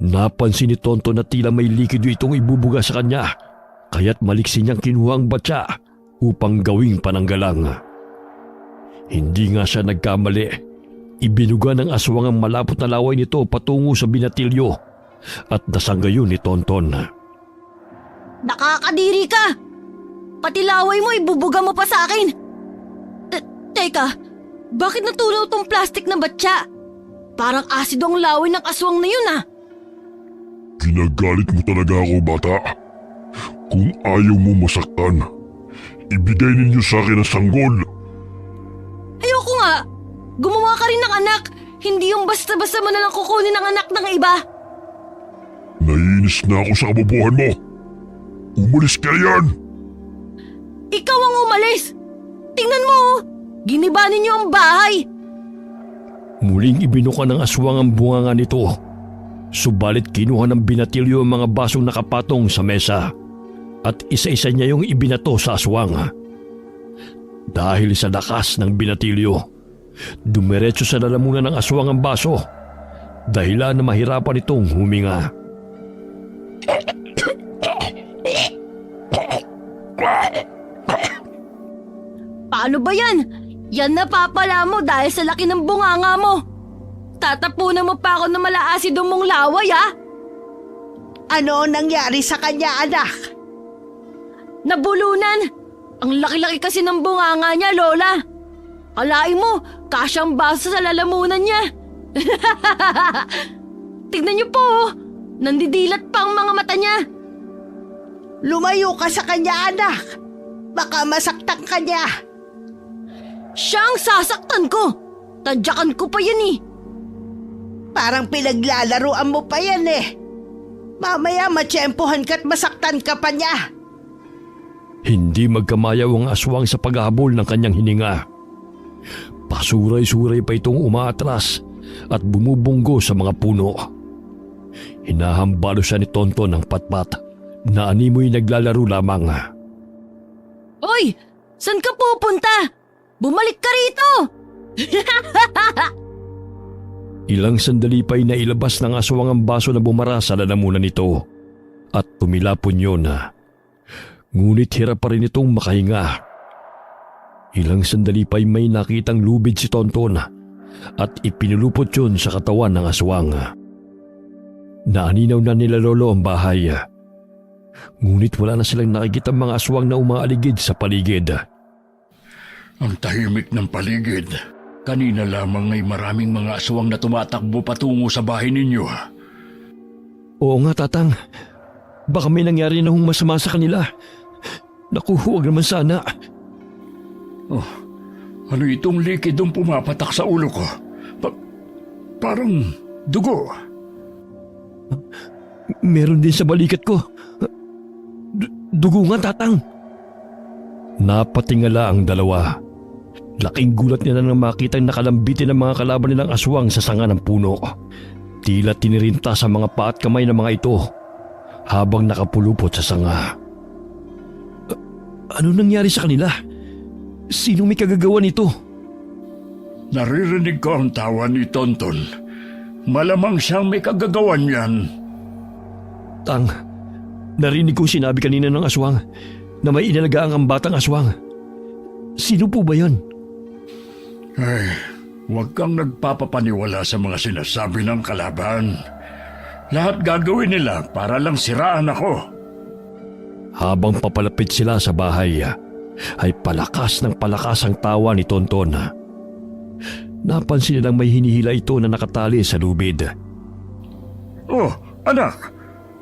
Napansin ni Tonton na tila may likido itong ibubuga sa kanya, kaya't maliksi niyang kinuha ang batya upang gawing pananggalang. Hindi nga siya nagkamali. Ibinuga ng aswang ang malapot na laway nito patungo sa binatilyo at nasanggayon ni Tonton. Nakakadiri ka! Pati laway mo, ibubuga mo pa sa akin! Teka, bakit natunaw tong plastic na batya? Parang asido ang laway ng aswang na yun ah! Ginagalit mo talaga ako, bata. Kung ayaw mo masaktan, ibigay ninyo sa akin ang sanggol. Ayoko nga! Gumawa ka rin ng anak! Hindi yung basta-basta mo nalang kukunin ang anak ng iba! Naiinis na ako sa kabubuhan mo. Umalis ka yan! Ikaw ang umalis! Tingnan mo oh! Giniba ninyo ang bahay! Muling ibinuka ng aswang ang bunganga nito. Subalit kinuha ng binatilyo ang mga basong nakapatong sa mesa at isa-isa niya yung ibinato sa aswang. Dahil sa lakas ng binatilyo, dumiretso sa lalamunan ng aswang ang baso, dahilan na mahirapan itong huminga. Paano ba yan? Yan napapala mo dahil sa laki ng bunganga mo! Tatapunan mo pa ako ng malaasido mong laway ah! Ano ang nangyari sa kanya, anak? Nabulunan! Ang laki-laki kasi ng bunganga niya, Lola! Kalain mo, kasyang baso sa lalamunan niya! Tignan niyo po, oh. Nandidilat pa ang mga mata niya! Lumayo ka sa kanya, anak. Baka masaktan ka niya. Siya ang sasaktan ko! Tadyakan ko pa yan eh! Parang pinaglalaruan mo pa yan eh. Mamaya matsyempohan ka't masaktan ka pa niya. Hindi magkamayaw ang aswang sa paghahabol ng kanyang hininga. Pasuray-suray pa itong umaatras at bumubunggo sa mga puno. Hinahambalo siya ni Tonton ng patpat na animoy naglalaro lamang. Hoy! San ka pupunta? Bumalik ka rito! Ilang sandali pa'y nailabas ng aswang ang baso na bumara sa lalamunan nito at tumilapon yun. Ngunit hirap pa rin itong makahinga. Ilang sandali pa'y may nakitang lubid si Tonton at ipinulupot yun sa katawan ng aswang. Naaninaw na nila Lolo ang bahay. Ngunit wala na silang nakikita mga aswang na umaaligid sa paligid. Ang tahimik ng paligid. Kanina lamang ay maraming mga aswang na tumatakbo patungo sa bahay ninyo. Oo nga, Tatang. Baka may nangyari na hong masama sa kanila. Naku, huwag naman sana. Oh, ano itong likidong pumapatak sa ulo ko? Parang dugo. Meron din sa balikat ko. Dugo nga, Tatang. Napatingala ang dalawa. Laking gulat nila nang makitang nakalambitin ng mga kalaban nilang aswang sa sanga ng puno. Tila tinirinta sa mga paa at kamay ng mga ito habang nakapulupot sa sanga. Ano nangyari sa kanila? Sino may kagagawa nito? Naririnig ko ang tawa ni Tonton. Malamang siyang may kagagawan yan. Tang, narinig kong sinabi kanina ng aswang na may inalagaan ang batang aswang. Sino po ba yan? Ay, huwag kang nagpapapaniwala sa mga sinasabi ng kalaban. Lahat gagawin nila para lang siraan ako. Habang papalapit sila sa bahay, ay palakas ng palakas ang tawa ni Tonton. Napansin nilang may hinihila ito na nakatali sa lubid. Oh, anak!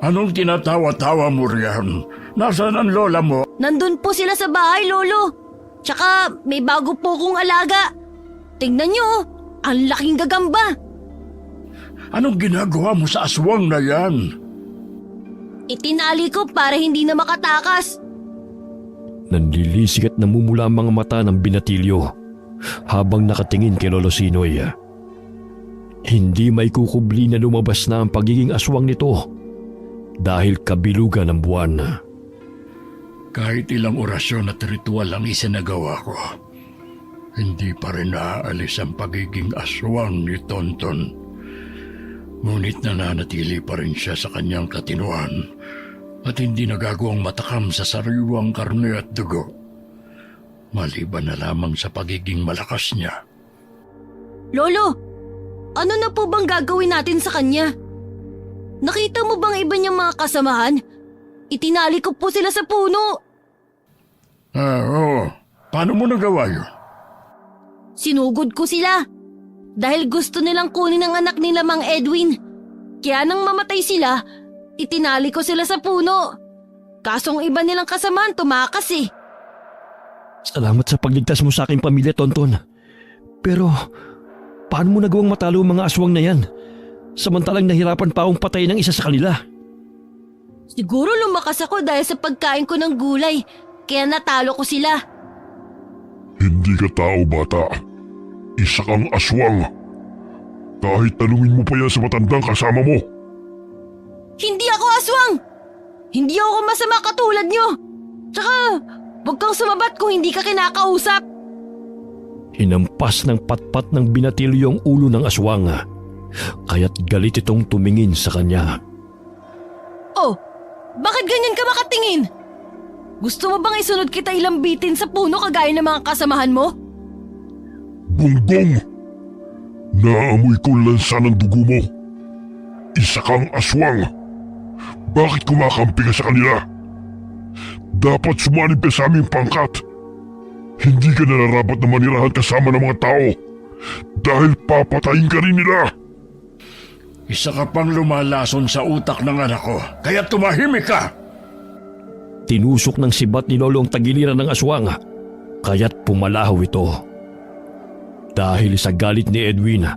Anong tinatawa-tawa mo riyan? Nasaan ang lola mo? Nandun po sila sa bahay, Lolo. Tsaka may bago po kong alaga. Tingnan niyo, ang laking gagamba. Anong ginagawa mo sa aswang na yan? Itinali ko para hindi na makatakas. Nanlilisik at namumula ang mga mata ng binatilyo habang nakatingin kay Lolo Sinoy. Hindi may kukubli na lumabas na ang pagiging aswang nito dahil kabilugan ng buwan. Kahit ilang orasyon at ritual ang isinagawa ko, hindi pa rin naaalis ang pagiging aswang ni Tonton. Ngunit nananatili pa rin siya sa kanyang katinuan at hindi nagagawang matakam sa sariwang karne at dugo. Maliban na lamang sa pagiging malakas niya. Lolo, ano na po bang gagawin natin sa kanya? Nakita mo bang iba niyang mga kasamahan? Itinali ko po sila sa puno. Oo. Paano mo nagawa yun? Sinugod ko sila. Dahil gusto nilang kunin ang anak nila, Mang Edwin. Kaya nang mamatay sila, itinali ko sila sa puno. Kasong iba nilang kasamahan tumakas eh. Salamat sa pagligtas mo sa aking pamilya, Tonton. Pero, paano mo nagawang matalo ang mga aswang na yan? Samantalang nahirapan pa akong patayin ng isa sa kanila. Siguro lumakas ako dahil sa pagkain ko ng gulay, kaya natalo ko sila. Hindi ka tao, bata. Isa kang aswang. Kahit tanungin mo pa yan sa matandang kasama mo. Hindi ako aswang! Hindi ako masama katulad nyo! Tsaka, huwag kang sumabat kung hindi ka kinakausap! Hinampas ng patpat ng binatilyo ang ulo ng aswang. Kaya't galit itong tumingin sa kanya. Oh, bakit ganyan ka makatingin? Gusto mo bang isunod kita ilang bitin sa puno kagaya ng mga kasamahan mo? Bunggong! Naamoy ko lansa ng dugo mo. Isa kang aswang. Bakit kumakampi ka sa kanila? Dapat sumanib ka sa aming pangkat. Hindi ka nararapat na manirahan kasama ng mga tao dahil papatayin ka rin nila. Isa ka pang lumalason sa utak ng anak ko, kaya tumahimik ka! Tinusok ng sibat ni Lolo ang tagiliran ng aswang, kaya't pumalahaw ito. Dahil sa galit ni Edwin,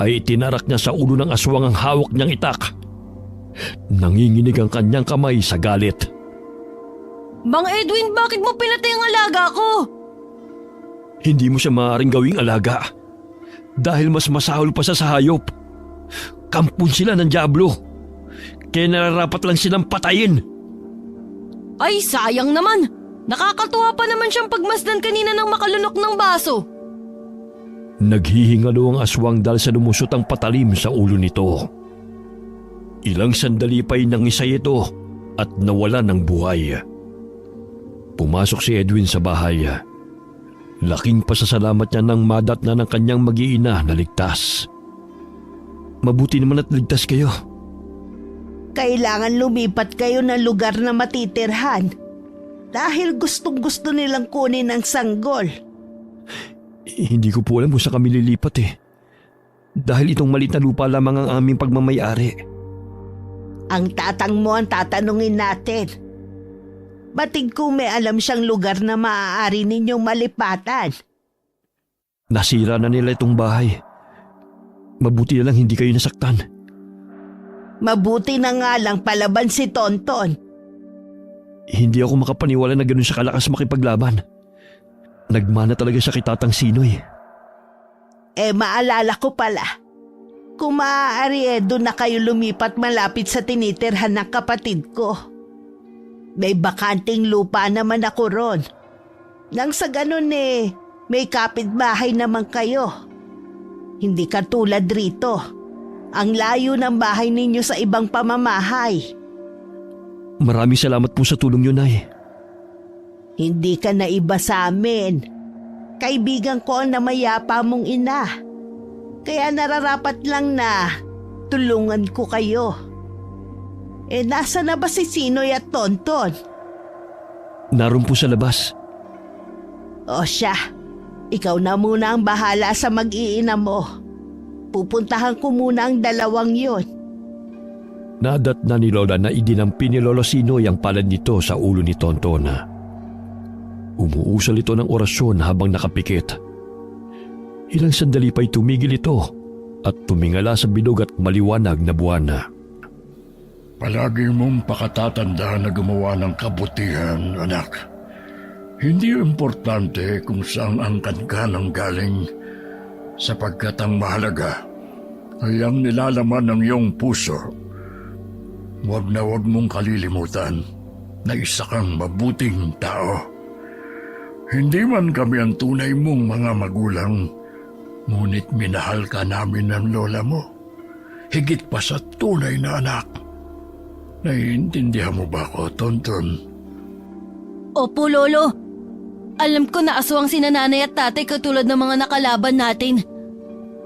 ay itinarak niya sa ulo ng aswang ang hawak niyang itak. Nanginginig ang kanyang kamay sa galit. Mang Edwin, bakit mo pinatay ang alaga ko? Hindi mo siya maaaring gawing alaga dahil mas masahol pa siya sa hayop. Kampun sila ng dyablo, kaya nararapat lang silang patayin. Ay, sayang naman. Nakakatuwa pa naman siyang pagmasdan kanina ng makalunok ng baso. Naghihingalo ang aswang dahil sa lumusot ang patalim sa ulo nito. Ilang sandali pa'y nangisay ito at nawala ng buhay. Pumasok si Edwin sa bahay. Laking pasasalamat niya nang madatna ng kanyang mag-iina na ligtas. Mabuti naman at ligtas kayo. Kailangan lumipat kayo ng lugar na matitirhan dahil gustong-gusto nilang kunin ang sanggol. Hindi ko po alam kung saan kami lilipat eh. Dahil itong maliit na lupa lamang ang aming pagmamayari. Ang tatang mo ang tatanungin natin. Batig kung may alam siyang lugar na maaari ninyong malipatan. Nasira na nila itong bahay. Mabuti na lang hindi kayo nasaktan. Mabuti na nga lang palaban si Tonton. Hindi ako makapaniwala na ganun siya kalakas makipaglaban. Nagmana talaga siya kay Tatang Sinoy. Maalala ko pala. Kung maaari doon na kayo lumipat malapit sa tinitirhan ng kapatid ko. May bakanting lupa naman ako ron. Nang sa ganun may kapitbahay naman kayo. Hindi katulad rito. Ang layo ng bahay ninyo sa ibang pamamahay. Maraming salamat po sa tulong niyo, Nay. Hindi ka na iba sa amin. Kaibigan ko ang namayapa mong ina. Kaya nararapat lang na tulungan ko kayo. Nasa na ba si Sinoy at Tonton? Naroon po sa labas. O siya, ikaw na muna ang bahala sa mag-iina mo. Pupuntahan ko muna ang dalawang yon. Nadatna ni Lola na idinampi ni Lolo Sinoy ang palad nito sa ulo ni Tonton. Umuusal ito ng orasyon habang nakapikit. Ilang sandali pa'y tumigil ito at tumingala sa bilog at maliwanag na buwan. Palagi mong pakatatandaan na gumawa ng kabutihan, anak. Hindi importante kung saan ang kankanang galing, sapagkat ang mahalaga ay ang nilalaman ng iyong puso. Huwag na huwag mong kalilimutan na isa kang mabuting tao. Hindi man kami ang tunay mong mga magulang, ngunit minahal ka namin ng lola mo. Higit pa sa tunay na anak. Naiintindihan mo ba ako, Tonton? Opo, Lolo. Alam ko na aswang sina nanay at tatay katulad ng mga nakalaban natin.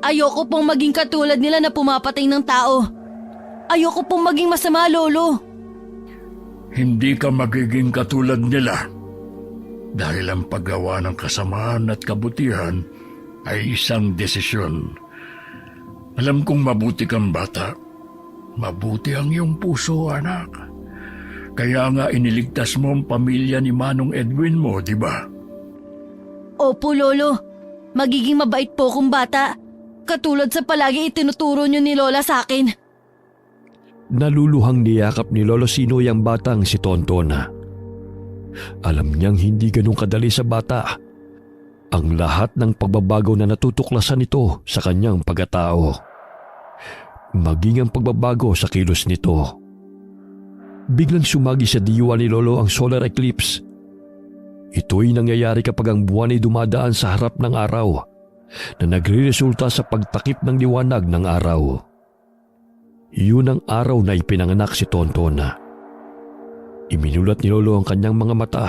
Ayoko pong maging katulad nila na pumapatay ng tao. Ayoko pong maging masama, Lolo. Hindi ka magiging katulad nila. Dahil ang paggawa ng kasamaan at kabutihan ay isang desisyon. Alam kong mabuti kang bata. Mabuti ang iyong puso, anak. Kaya nga iniligtas mo ang pamilya ni Manong Edwin mo, di ba? Opo, Lolo. Magiging mabait po kong bata. Katulad sa palagi itinuturo niyo ni Lola sa akin. Naluluhang niyakap ni Lolo Sinoy ang batang si Tonton. Alam niyang hindi ganun kadali sa bata ang lahat ng pagbabago na natutuklasan nito sa kanyang pagkatao. Maging ang pagbabago sa kilos nito. Biglang sumagi sa diwa ni Lolo ang solar eclipse. Ito'y nangyayari kapag ang buwan ay dumadaan sa harap ng araw na nagre-resulta sa pagtakip ng liwanag ng araw. Iyon ang araw na ipinanganak si Tonton. Iminulat ni Lolo ang kanyang mga mata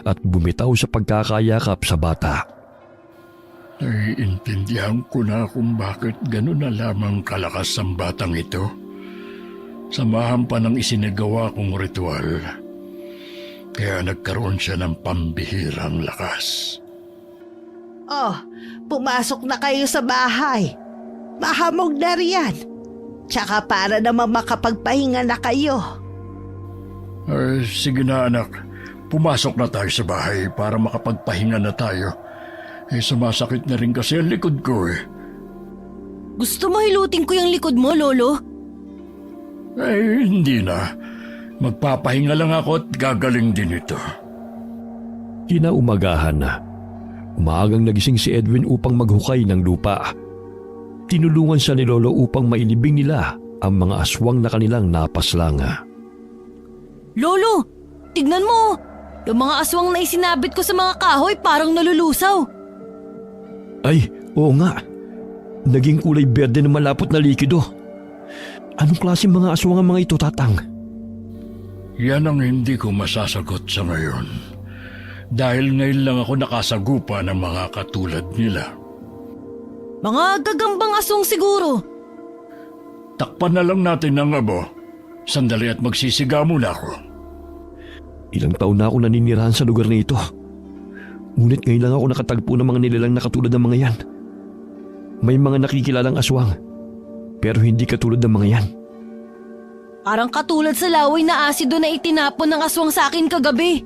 at bumitaw sa pagkakayakap sa bata. Naiintindihan ko na kung bakit gano'n na lamang kalakas ang batang ito. Samahan pa ng isinagawa kong ritual. Kaya nagkaroon siya ng pambihirang lakas. Oh, pumasok na kayo sa bahay. Mahamog na riyan. Tsaka para naman makapagpahinga na kayo. Sige na anak, pumasok na tayo sa bahay para makapagpahinga na tayo. Sumasakit na rin kasi ang likod ko eh. Gusto mo hilutin ko yung likod mo, Lolo? Hindi na. Magpapahinga lang ako at gagaling din ito. Kinaumagahan na. Umagang nagising si Edwin upang maghukay ng lupa. Tinulungan siya ni Lolo upang mailibing nila ang mga aswang na kanilang napaslang. Lolo, tignan mo. Yung mga aswang na isinabit ko sa mga kahoy parang nalulusaw. Ay, oo nga. Naging kulay berde na malapot na likido. Anong klaseng mga aswang ang mga ito, Tatang? Yan ang hindi ko masasagot sa ngayon. Dahil ngayon lang ako nakasagupa ng mga katulad nila. Mga gagambang aswang siguro. Takpan na lang natin ang abo. Sandali at magsisiga muna ako. Ilang taon na ako naninirahan sa lugar na ito. Ngunit ngayon lang ako nakatagpo ng mga nilalang na katulad ng mga yan. May mga nakikilalang aswang, pero hindi katulad ng mga yan. Parang katulad sa laway na asido na itinapon ng aswang sa akin kagabi.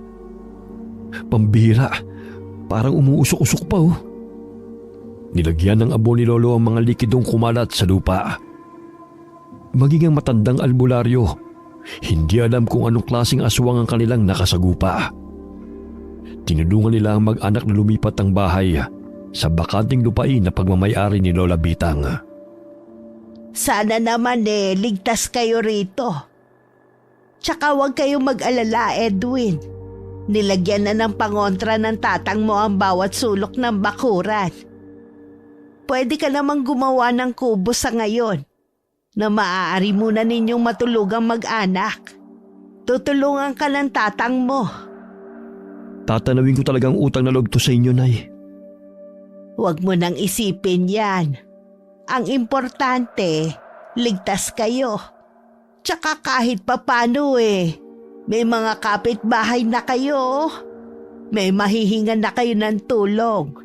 Pambihira, parang umuusok-usok pa oh. Nilagyan ng abo ni Lolo ang mga likidong kumalat sa lupa. Maging ang matandang albularyo, hindi alam kung anong klaseng aswang ang kanilang nakasagupa. Tinulungan nila ang mag-anak na lumipat ang bahay sa bakanting lupain na pagmamayari ni Lola Bitang. Sana naman ligtas kayo rito. Tsaka huwag kayong mag-alala, Edwin. Nilagyan na ng pangontra ng tatang mo ang bawat sulok ng bakuran. Pwede ka namang gumawa ng kubo sa ngayon na maaari muna ninyong matulugang mag-anak. Tutulungan ka ng tatang mo. Tatanawin ko talagang utang na loob to sa inyo, Nay. Huwag mo nang isipin yan. Ang importante, ligtas kayo. Tsaka kahit papano may mga kapitbahay na kayo. May mahihingan na kayo ng tulong.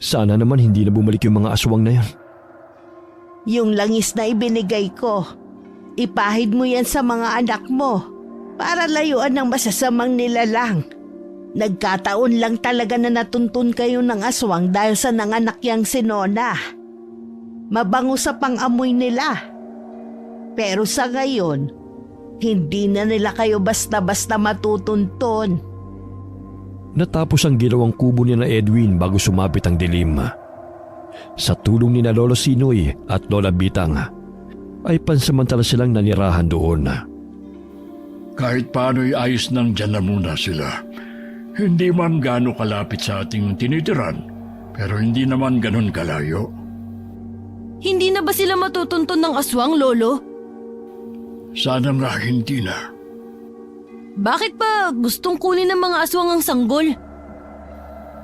Sana naman hindi na bumalik yung mga aswang na yan. Yung langis na ibinigay ko, ipahid mo yan sa mga anak mo para layuan ng masasamang nilalang. Nagkataon lang talaga na natuntun kayo ng aswang dahil sa nanganak yang si Nona. Mabango sa pang-amoy nila. Pero sa ngayon, hindi na nila kayo basta-basta matutuntun. Natapos ang ginawang kubo ni na Edwin bago sumapit ang dilim. Sa tulong ni na Lolo Sinoy at Lola Bitang, ay pansamantala silang nanirahan doon. Kahit paano'y ayos nang dyan na muna sila. Hindi man gaano kalapit sa ating tinitiran, pero hindi naman ganon kalayo. Hindi na ba sila matutuntun ng aswang, Lolo? Sana nga hindi na. Bakit ba gustong kunin ng mga aswang ang sanggol?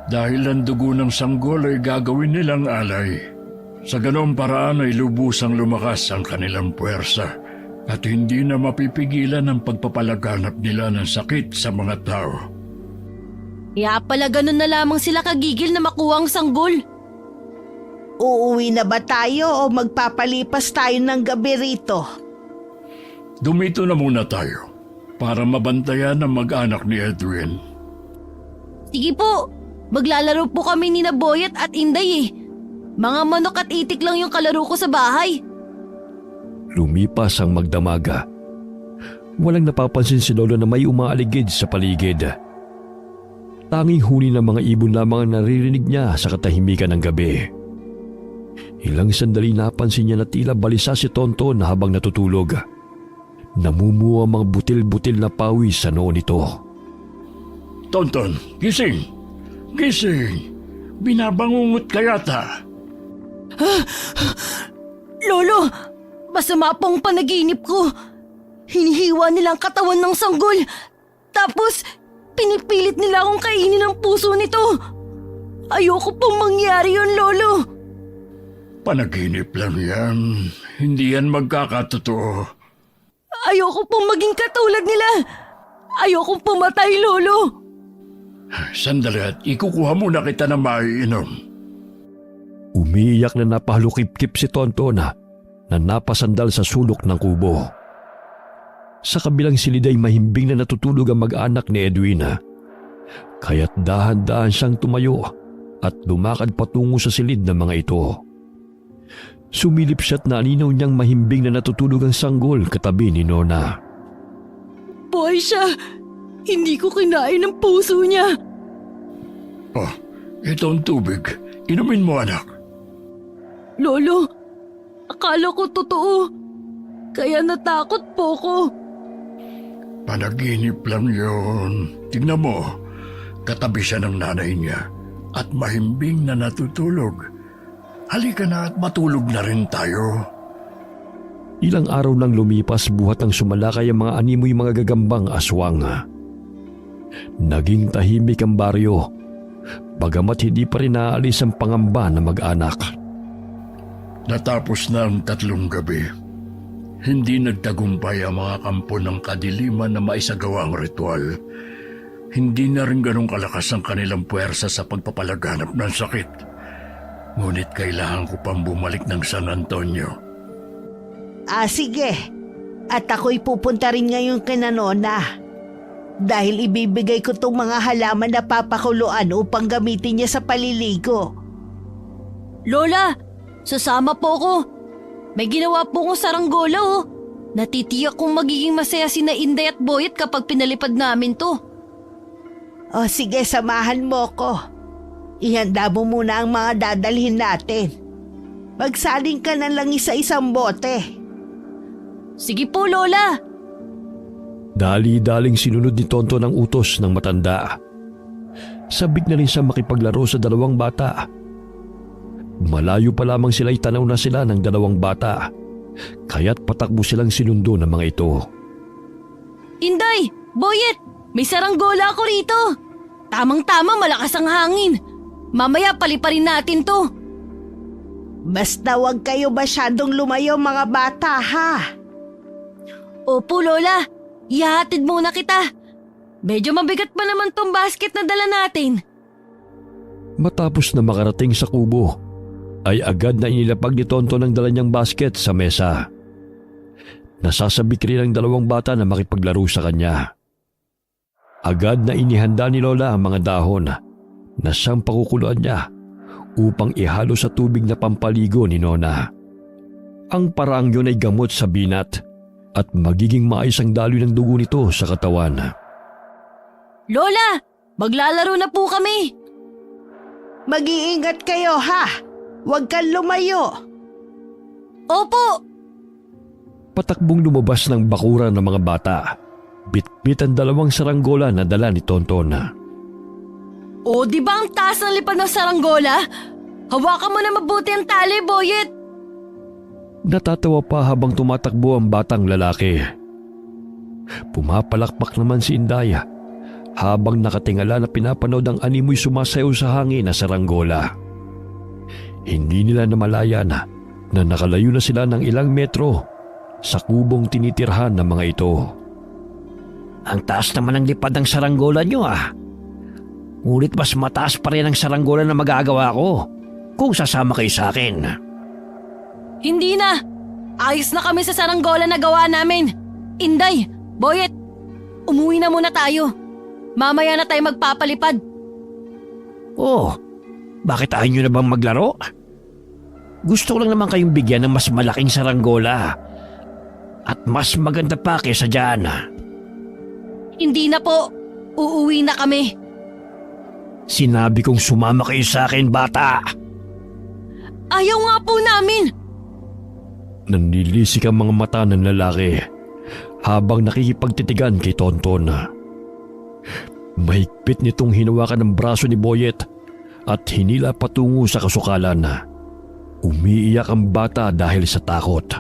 Dahil ang dugo ng sanggol ay gagawin nilang alay. Sa ganoong paraan ay lubusang lumakas ang kanilang puwersa at hindi na mapipigilan ang pagpapalaganap nila ng sakit sa mga tao. Kaya pala ganun na lamang sila kagigil na makuha ang sanggol. Uuwi na ba tayo o magpapalipas tayo ng gabi rito? Dumito na muna tayo para mabantayan ang mag-anak ni Edwin. Sige po, maglalaro po kami ni Boyet at Inday eh. Mga manok at itik lang yung kalaro ko sa bahay. Lumipas ang magdamaga. Walang napapansin si Lolo na may umaaligid sa paligid. Tanging huni ng mga ibon lamang ang naririnig niya sa katahimikan ng gabi. Ilang sandali napansin niya na tila balisa si Tonton habang natutulog. Namumuo ang mga butil-butil na pawis sa noo nito. Tonton, gising! Gising! Binabangungot ka yata. Lolo, masama pong panaginip ko. Hinihiwa nilang katawan ng sanggol. Tapos, pinipilit nila akong kainin ang puso nito. Ayoko pong mangyari yun, Lolo. Panaginip lang yan. Hindi yan magkakatotoo. Ayoko pong maging katulad nila. Ayoko pumatay, Lolo. Sandali at ikukuha muna kita ng maiinom. Umiiyak na napahalukip-kip si Tonton na napasandal sa sulok ng kubo. Sa kabilang silid ay mahimbing na natutulog ang mag-anak ni Edwina. Kaya't dahan-dahan siyang tumayo at lumakad patungo sa silid ng mga ito. Sumilip siya't naalinaw niyang mahimbing na natutulog ang sanggol katabi ni Nona. Buhay siya. Hindi ko kinain ang puso niya. Oh, ito ang tubig. Inumin mo, anak. Lolo, akala ko totoo. Kaya natakot po ko. Panaginip lang yon. Tingnan mo, katabi siya ng nanay niya at mahimbing na natutulog. Halika na at matulog na rin tayo. Ilang araw nang lumipas buhat ang sumalakay ang mga animoy mga gagambang aswang. Naging tahimik ang baryo, bagamat hindi pa rin naaalis ang pangamba na mag-anak. Natapos na ang 3 gabi. Hindi nagtagumpay ang mga kampo ng kadiliman na maisagawa ang ritual. Hindi na rin ganong kalakas ang kanilang puwersa sa pagpapalaganap ng sakit. Ngunit kailangan ko pang bumalik ng San Antonio. Sige. At ako'y pupunta rin ngayon kina Nona. Dahil ibibigay ko tong mga halaman na papakuluan upang gamitin niya sa paliligo. Lola, sasama po ko. May ginawa po kong saranggola oh. Natitiyak kong magiging masaya si na Inday at Boyet kapag pinalipad namin to. Sige, samahan mo ko. Ihanda mo muna ang mga dadalhin natin. Magsaling ka na lang isa-isang bote. Sige po, Lola. Dali-daling sinunod ni Tonton ang utos ng matanda. Sabik na rin siya makipaglaro sa 2 bata. Malayo pa lamang sila'y tanaw na sila ng 2 bata, kaya't patakbo silang sinundo ng mga ito. Inday, Boyet, may saranggola ako rito. Tamang-tama, malakas ang hangin. Mamaya paliparin natin to. Basta huwag kayo masyadong lumayo mga bata ha. Opo, Lola. Ihahatid muna kita. Medyo mabigat pa naman tong basket na dala natin. Matapos na makarating sa kubo, ay agad na inilapag ni Tonton ang dala niyang basket sa mesa. Nasasabik rin ang 2 bata na makipaglaro sa kanya. Agad na inihanda ni Lola ang mga dahon na siyang pakukuluan niya upang ihalo sa tubig na pampaligo ni Nona. Ang paraang yun ay gamot sa binat at magiging maayos ang daloy ng dugo nito sa katawan. Lola, maglalaro na po kami. Mag-iingat kayo ha. Huwag kang lumayo. Opo. Patakbong lumabas ng bakuran ng mga bata. Bit-bit ang 2 saranggola na dala ni Tonton. O, di ba ang taas ng lipad ng saranggola? Hawakan mo na mabuti ang tali, Boyet. Natatawa pa habang tumatakbo ang batang lalaki. Pumapalakpak naman si Indaya habang nakatingala na pinapanood ang animoy sumasayaw sa hangin na saranggola. Hindi nila namalayan na nakalayo na sila ng ilang metro sa kubong tinitirhan ng mga ito. Ang taas naman ng lipad ng saranggola nyo Ngunit mas mataas pa rin ang saranggola na magagawa ko kung sasama kayo sa akin. Hindi na! Ayos na kami sa saranggola na gawa namin. Inday, Boyet, umuwi na muna tayo. Mamaya na tayo magpapalipad. Oh, bakit ayaw nyo na bang maglaro? Gusto ko lang naman kayong bigyan ng mas malaking saranggola. At mas maganda pa kaysa dyan. Hindi na po. Uuwi na kami. Sinabi kong sumama kayo sa akin, bata. Ayaw nga po namin. Nanlilisik ang mga mata ng lalaki habang nakikipagtitigan kay Tonton. Mahigpit nitong hinawakan ng braso ni Boyet at hinila patungo sa kasukalan. Umiiyak ang bata dahil sa takot.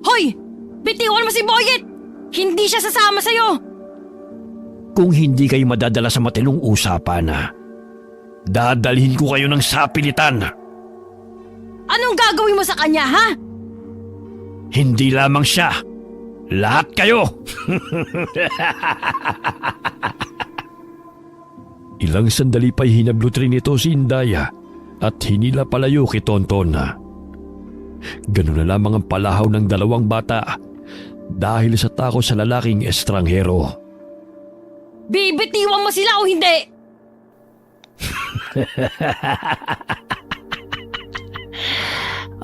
Hoy! Bitiwan mo si Boyet! Hindi siya sasama sa'yo! Kung hindi kayo madadala sa matinong usapan, dadalhin ko kayo ng sapilitan. Anong gagawin mo sa kanya, ha? Hindi lamang siya. Lahat kayo! Ilang sandali pa'y hinablot rin ito si Indaya at hinila palayo kay Tonton. Ganun na lamang ang palahaw ng dalawang bata dahil sa takot sa lalaking estranghero. Bibitiwan mo sila o hindi?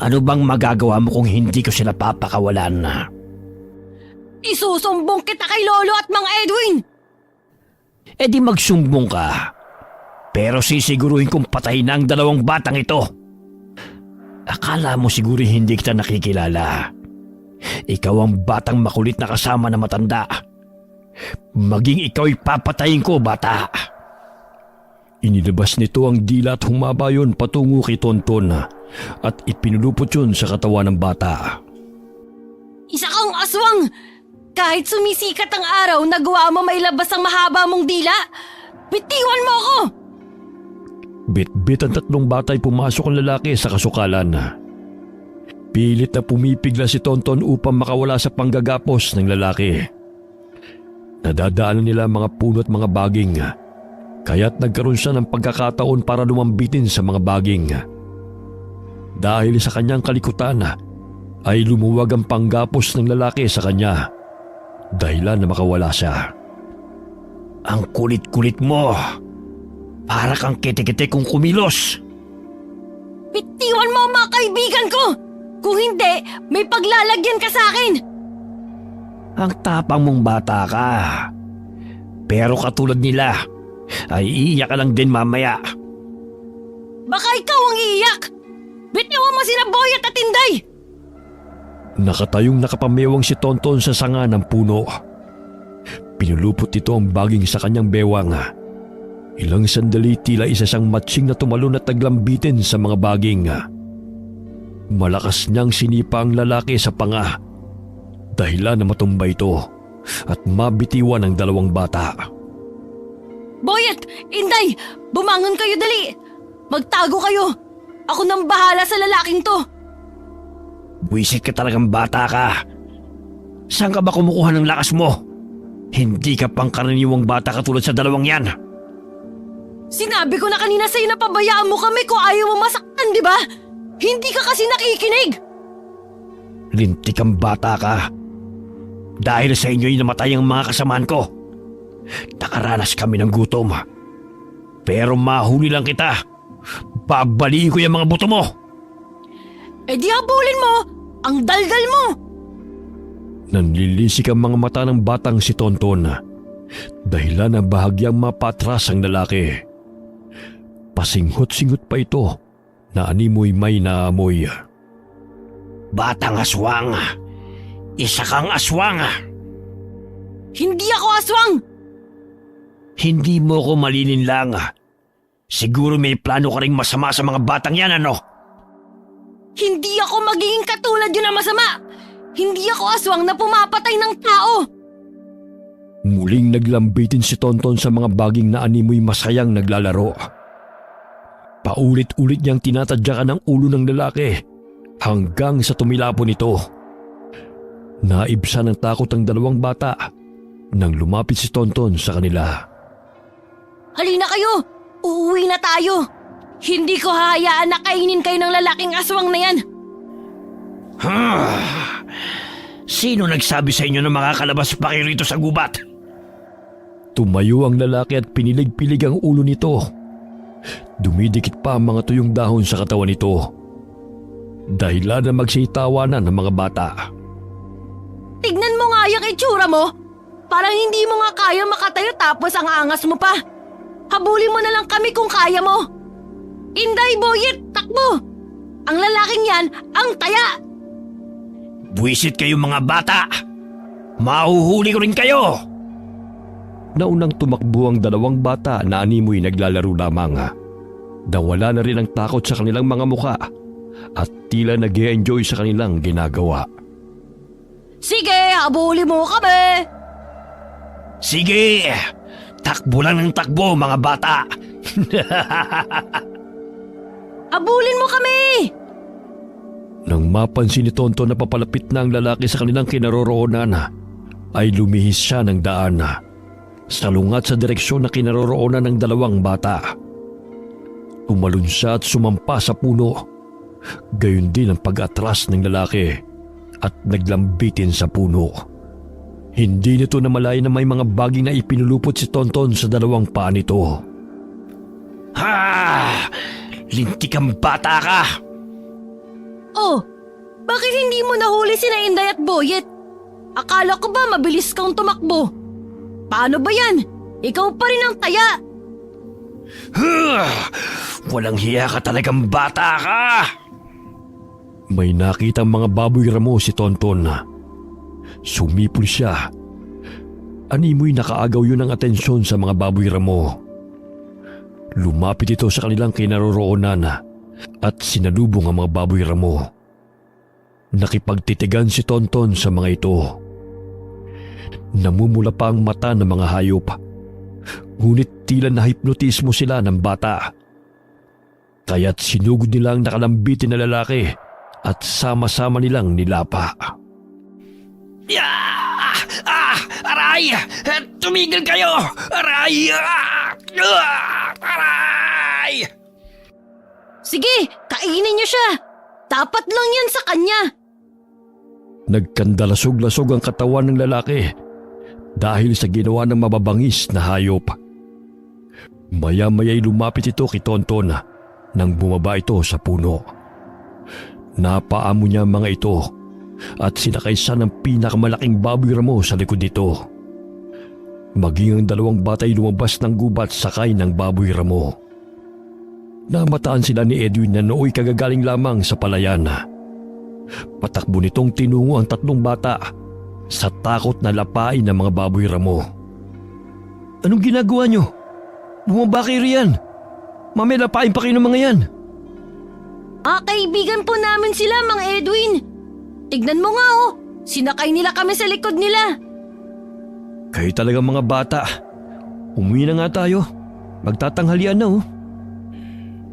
Ano bang magagawa mo kung hindi ko sila papakawalan? Isusumbong kita kay Lolo at Mang Edwin! E di magsumbong ka. Pero sisiguruhin kong patayin na ang dalawang batang ito. Akala mo siguro hindi kita nakikilala. Ikaw ang batang makulit na kasama na matanda. Maging ikaw'y papatayin ko, bata. Inilabas nito ang dila at humaba yun patungo kay Tonton at ipinulupot yun sa katawan ng bata. Isa kang aswang! Kahit sumisikat ang araw, nagawa mo mailabas ang mahaba mong dila! Bitiwan mo ako! Bit-bit ang tatlong bata'y pumasok ang lalaki sa kasukalan. Pilit na pumipigla si Tonton upang makawala sa panggagapos ng lalaki. Nadadaanan nila ang mga puno at mga baging, kaya't nagkaroon siya ng pagkakataon para lumambitin sa mga baging. Dahil sa kanyang kalikutan, ay lumuwag ang panggapos ng lalaki sa kanya, dahilan na makawala siya. Ang kulit-kulit mo. Para kang kete-kete kung kumilos. Bitiwan mo ang mga kaibigan ko! Kung hindi, may paglalagyan ka sa akin! Ang tapang mong bata ka. Pero katulad nila, ay iiyak ka lang din mamaya. Baka ikaw ang iiyak! Bitiwan mo sina Boyet at Inday! Nakatayong nakapamewang si Tonton sa sanga ng puno. Pinulupot ito ang baging sa kanyang bewang. Ilang sandali tila isa siyang matsing na tumalon at naglambitin sa mga baging. Malakas niyang sinipa ang lalaki sa panga, dahilan na matumba ito at mabitiwan ang dalawang bata. Boyet! Inday! Bumangon kayo dali! Magtago kayo! Ako nang bahala sa lalaking to! Buwisit ka talagang bata ka. Saan ka ba kumukuha ng lakas mo? Hindi ka pang karaniwang bata katulad sa dalawang yan. Sinabi ko na kanina sa'yo na pabayaan mo kami kung ayaw mo masaktan, di ba? Hindi ka kasi nakikinig! Lintik kang bata ka. Dahil sa inyo'y namatay ang mga kasamaan ko. Nakaranas kami ng gutom. Pero mahuli lang kita. Babaliin ko yung mga buto mo. Eh di habulin mo! Ang daldal mo! Nanlilisik ang mga mata ng batang si Tonton, dahilan na bahagyang mapatras ang lalaki. Pasinghot-singhot pa ito na animoy may naamoy. Batang aswang. Isa kang aswang. Hindi ako aswang! Hindi mo ko malilinlang. Siguro may plano ka ring masama sa mga batang yan, ano? Hindi ako magiging katulad yun na masama! Hindi ako aswang na pumapatay ng tao! Muling naglambitin si Tonton sa mga baging na animoy masayang naglalaro. Paulit-ulit niyang tinatadyakan ang ulo ng lalaki hanggang sa tumilapon ito. Naibsan ng takot ang dalawang bata nang lumapit si Tonton sa kanila. Halina kayo! Uuwi na tayo! Hindi ko hahayaan na kainin kayo ng lalaking aswang na yan! Sino nagsabi sa inyo na makakalabas pa kayo rito sa gubat? Tumayo ang lalaki at pinilig-pilig ang ulo nito. Dumidikit pa ang mga tuyong dahon sa katawan nito. Dahilan na magsitawanan ng mga bata. Tignan mo nga yung itsura mo! Parang hindi mo nga kaya makatayo tapos ang angas mo pa! Habulin mo na lang kami kung kaya mo! Inday, Boyet, takbo! Ang lalaking yan, ang taya! Buwisit kayo mga bata! Mahuhuli ko rin kayo! Naunang tumakbo ang dalawang bata na animoy naglalaro lamang. Nawala na rin ang takot sa kanilang mga muka at tila nag-e-enjoy sa kanilang ginagawa. Sige, habulin mo kami! Sige! Takbo lang ng takbo mga bata! Habulin mo kami! Nang mapansin ni Tonton na papalapit na ang lalaki sa kanilang kinaroroonan, ay lumihis siya ng daan. Salungat sa direksyon na kinaroroonan ng dalawang bata. Tumalon siya at sumampa sa puno. Gayon din ang pag-atras ng lalaki at naglambitin sa puno. Hindi nito namalayan na may mga baging na ipinulupot si Tonton sa dalawang paa nito. Ha! Lintik kang bata ka! Oh, bakit hindi mo nahuli sina Inday at Boyet? Akala ko ba mabilis kang tumakbo? Paano ba yan? Ikaw pa rin ang taya! Walang hiya ka talagang bata ka! May nakitang mga baboy ramo si Tonton. Sumipol siya. Animoy nakaagaw yun ng atensyon sa mga baboy ramo. Lumapit ito sa kanilang kinaroroonan at sinalubong ang mga baboy ramo. Nakipagtitigan si Tonton sa mga ito. Namumula pa ang mata ng mga hayop. Ngunit tila nahipnotismo sila ng bata. Kaya't sinugod nila ang nakalambitin na lalaki at sama-sama nilang nilapa. Aray! Tumigil kayo! Aray! Aray! Sige, kainin niyo siya! Dapat lang yan sa kanya! Nagkandalasog-lasog ang katawan ng lalaki dahil sa ginawa ng mababangis na hayop. Maya-maya'y lumapit ito kay Tonton nang bumaba ito sa puno. Napaamo niya ang mga ito at sinakay siya ng pinakamalaking baboy ramo sa likod nito. Maging ang dalawang batay lumabas ng gubat sakay ng baboy ramo. Namataan sila ni Edwin na nooy kagagaling lamang sa palayan. Patakbo nitong tinungo ang tatlong bata sa takot na lapain ng mga baboy ramo. Anong ginagawa nyo? Bumaba kayo riyan. Mamaya lapain pa kayo ng mga yan. Kaibigan po namin sila, Mang Edwin. Tignan mo nga oh, sinakay nila kami sa likod nila. Kayo talagang mga bata. Umuwi na nga tayo. Magtatanghalian na oh.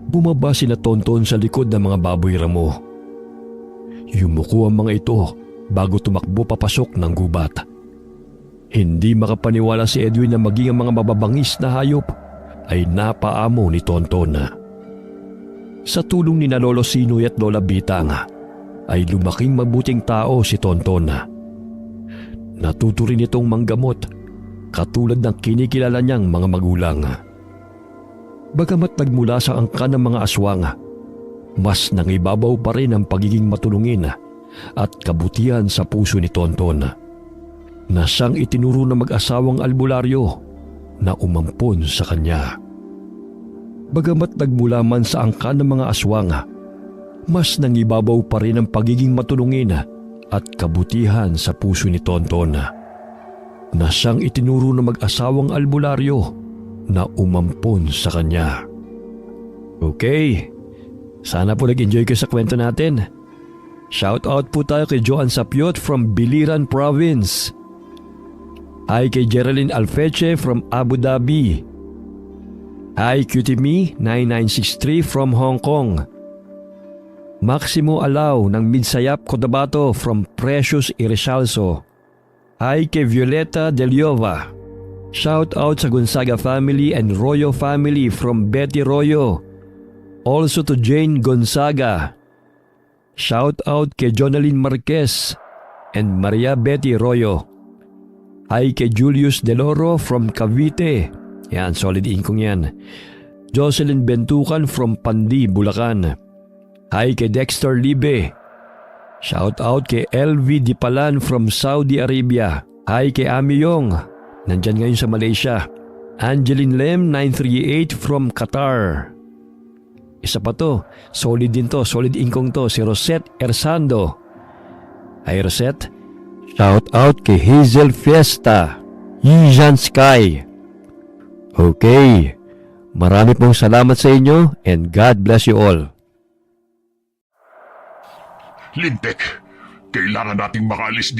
Bumaba sina Tonton sa likod ng mga baboy ramo. Yumuko ang mga ito bago tumakbo papasok ng gubat. Hindi makapaniwala si Edwin na maging ang mga mababangis na hayop ay napaamo ni Tonton. Sa tulong ni na Lolo Sinoy at Lola Bitang ay lumaking mabuting tao si Tonton. Natuto rin itong manggamot katulad ng kinikilala niyang mga magulang. Bagamat nagmula sa angkan ng mga aswang, mas nangibabaw pa rin ang pagiging matulungin at kabutihan sa puso ni Tonton na siyang itinuro na mag-asawang albularyo na umampon sa kanya. Bagamat nagmula man sa angkan ng mga aswang, mas nangibabaw pa rin ang pagiging matulungin at kabutihan sa puso ni Tonton na siyang itinuro na mag-asawang albularyo na umampon sa kanya. Okay, sana po nag-enjoy kayo sa kwento natin. Shout out po tayo kay Joan Sapiot from Biliran Province. Hi kay Geraldine Alfeche from Abu Dhabi. Hi QTMe 9963 from Hong Kong. Maximo Alao ng Midsayap, Cotabato from Precious Irisalso. Hi kay Violeta Deliova. Shout out sa Gonzaga family and Royo family from Betty Royo. Also to Jane Gonzaga. Shout out kay Jonalyn Marquez and Maria Betty Royo. Hi kay Julius Deloro from Cavite. Yan, solid income yan. Jocelyn Bentukan from Pandi, Bulacan. Hi kay Dexter Libe. Shout out kay LV Dipalan from Saudi Arabia. Hi kay Ami Yong. Nandyan ngayon sa Malaysia. Angeline Lem 938 from Qatar. Isa pa to, solid din to, solid income to, si Rosette Ersando. Hi Rosette. Shout out kay Hazel Fiesta, Yijan Sky. Okay, marami pong salamat sa inyo and God bless you all. Lintek, kailangan nating makaalis dito.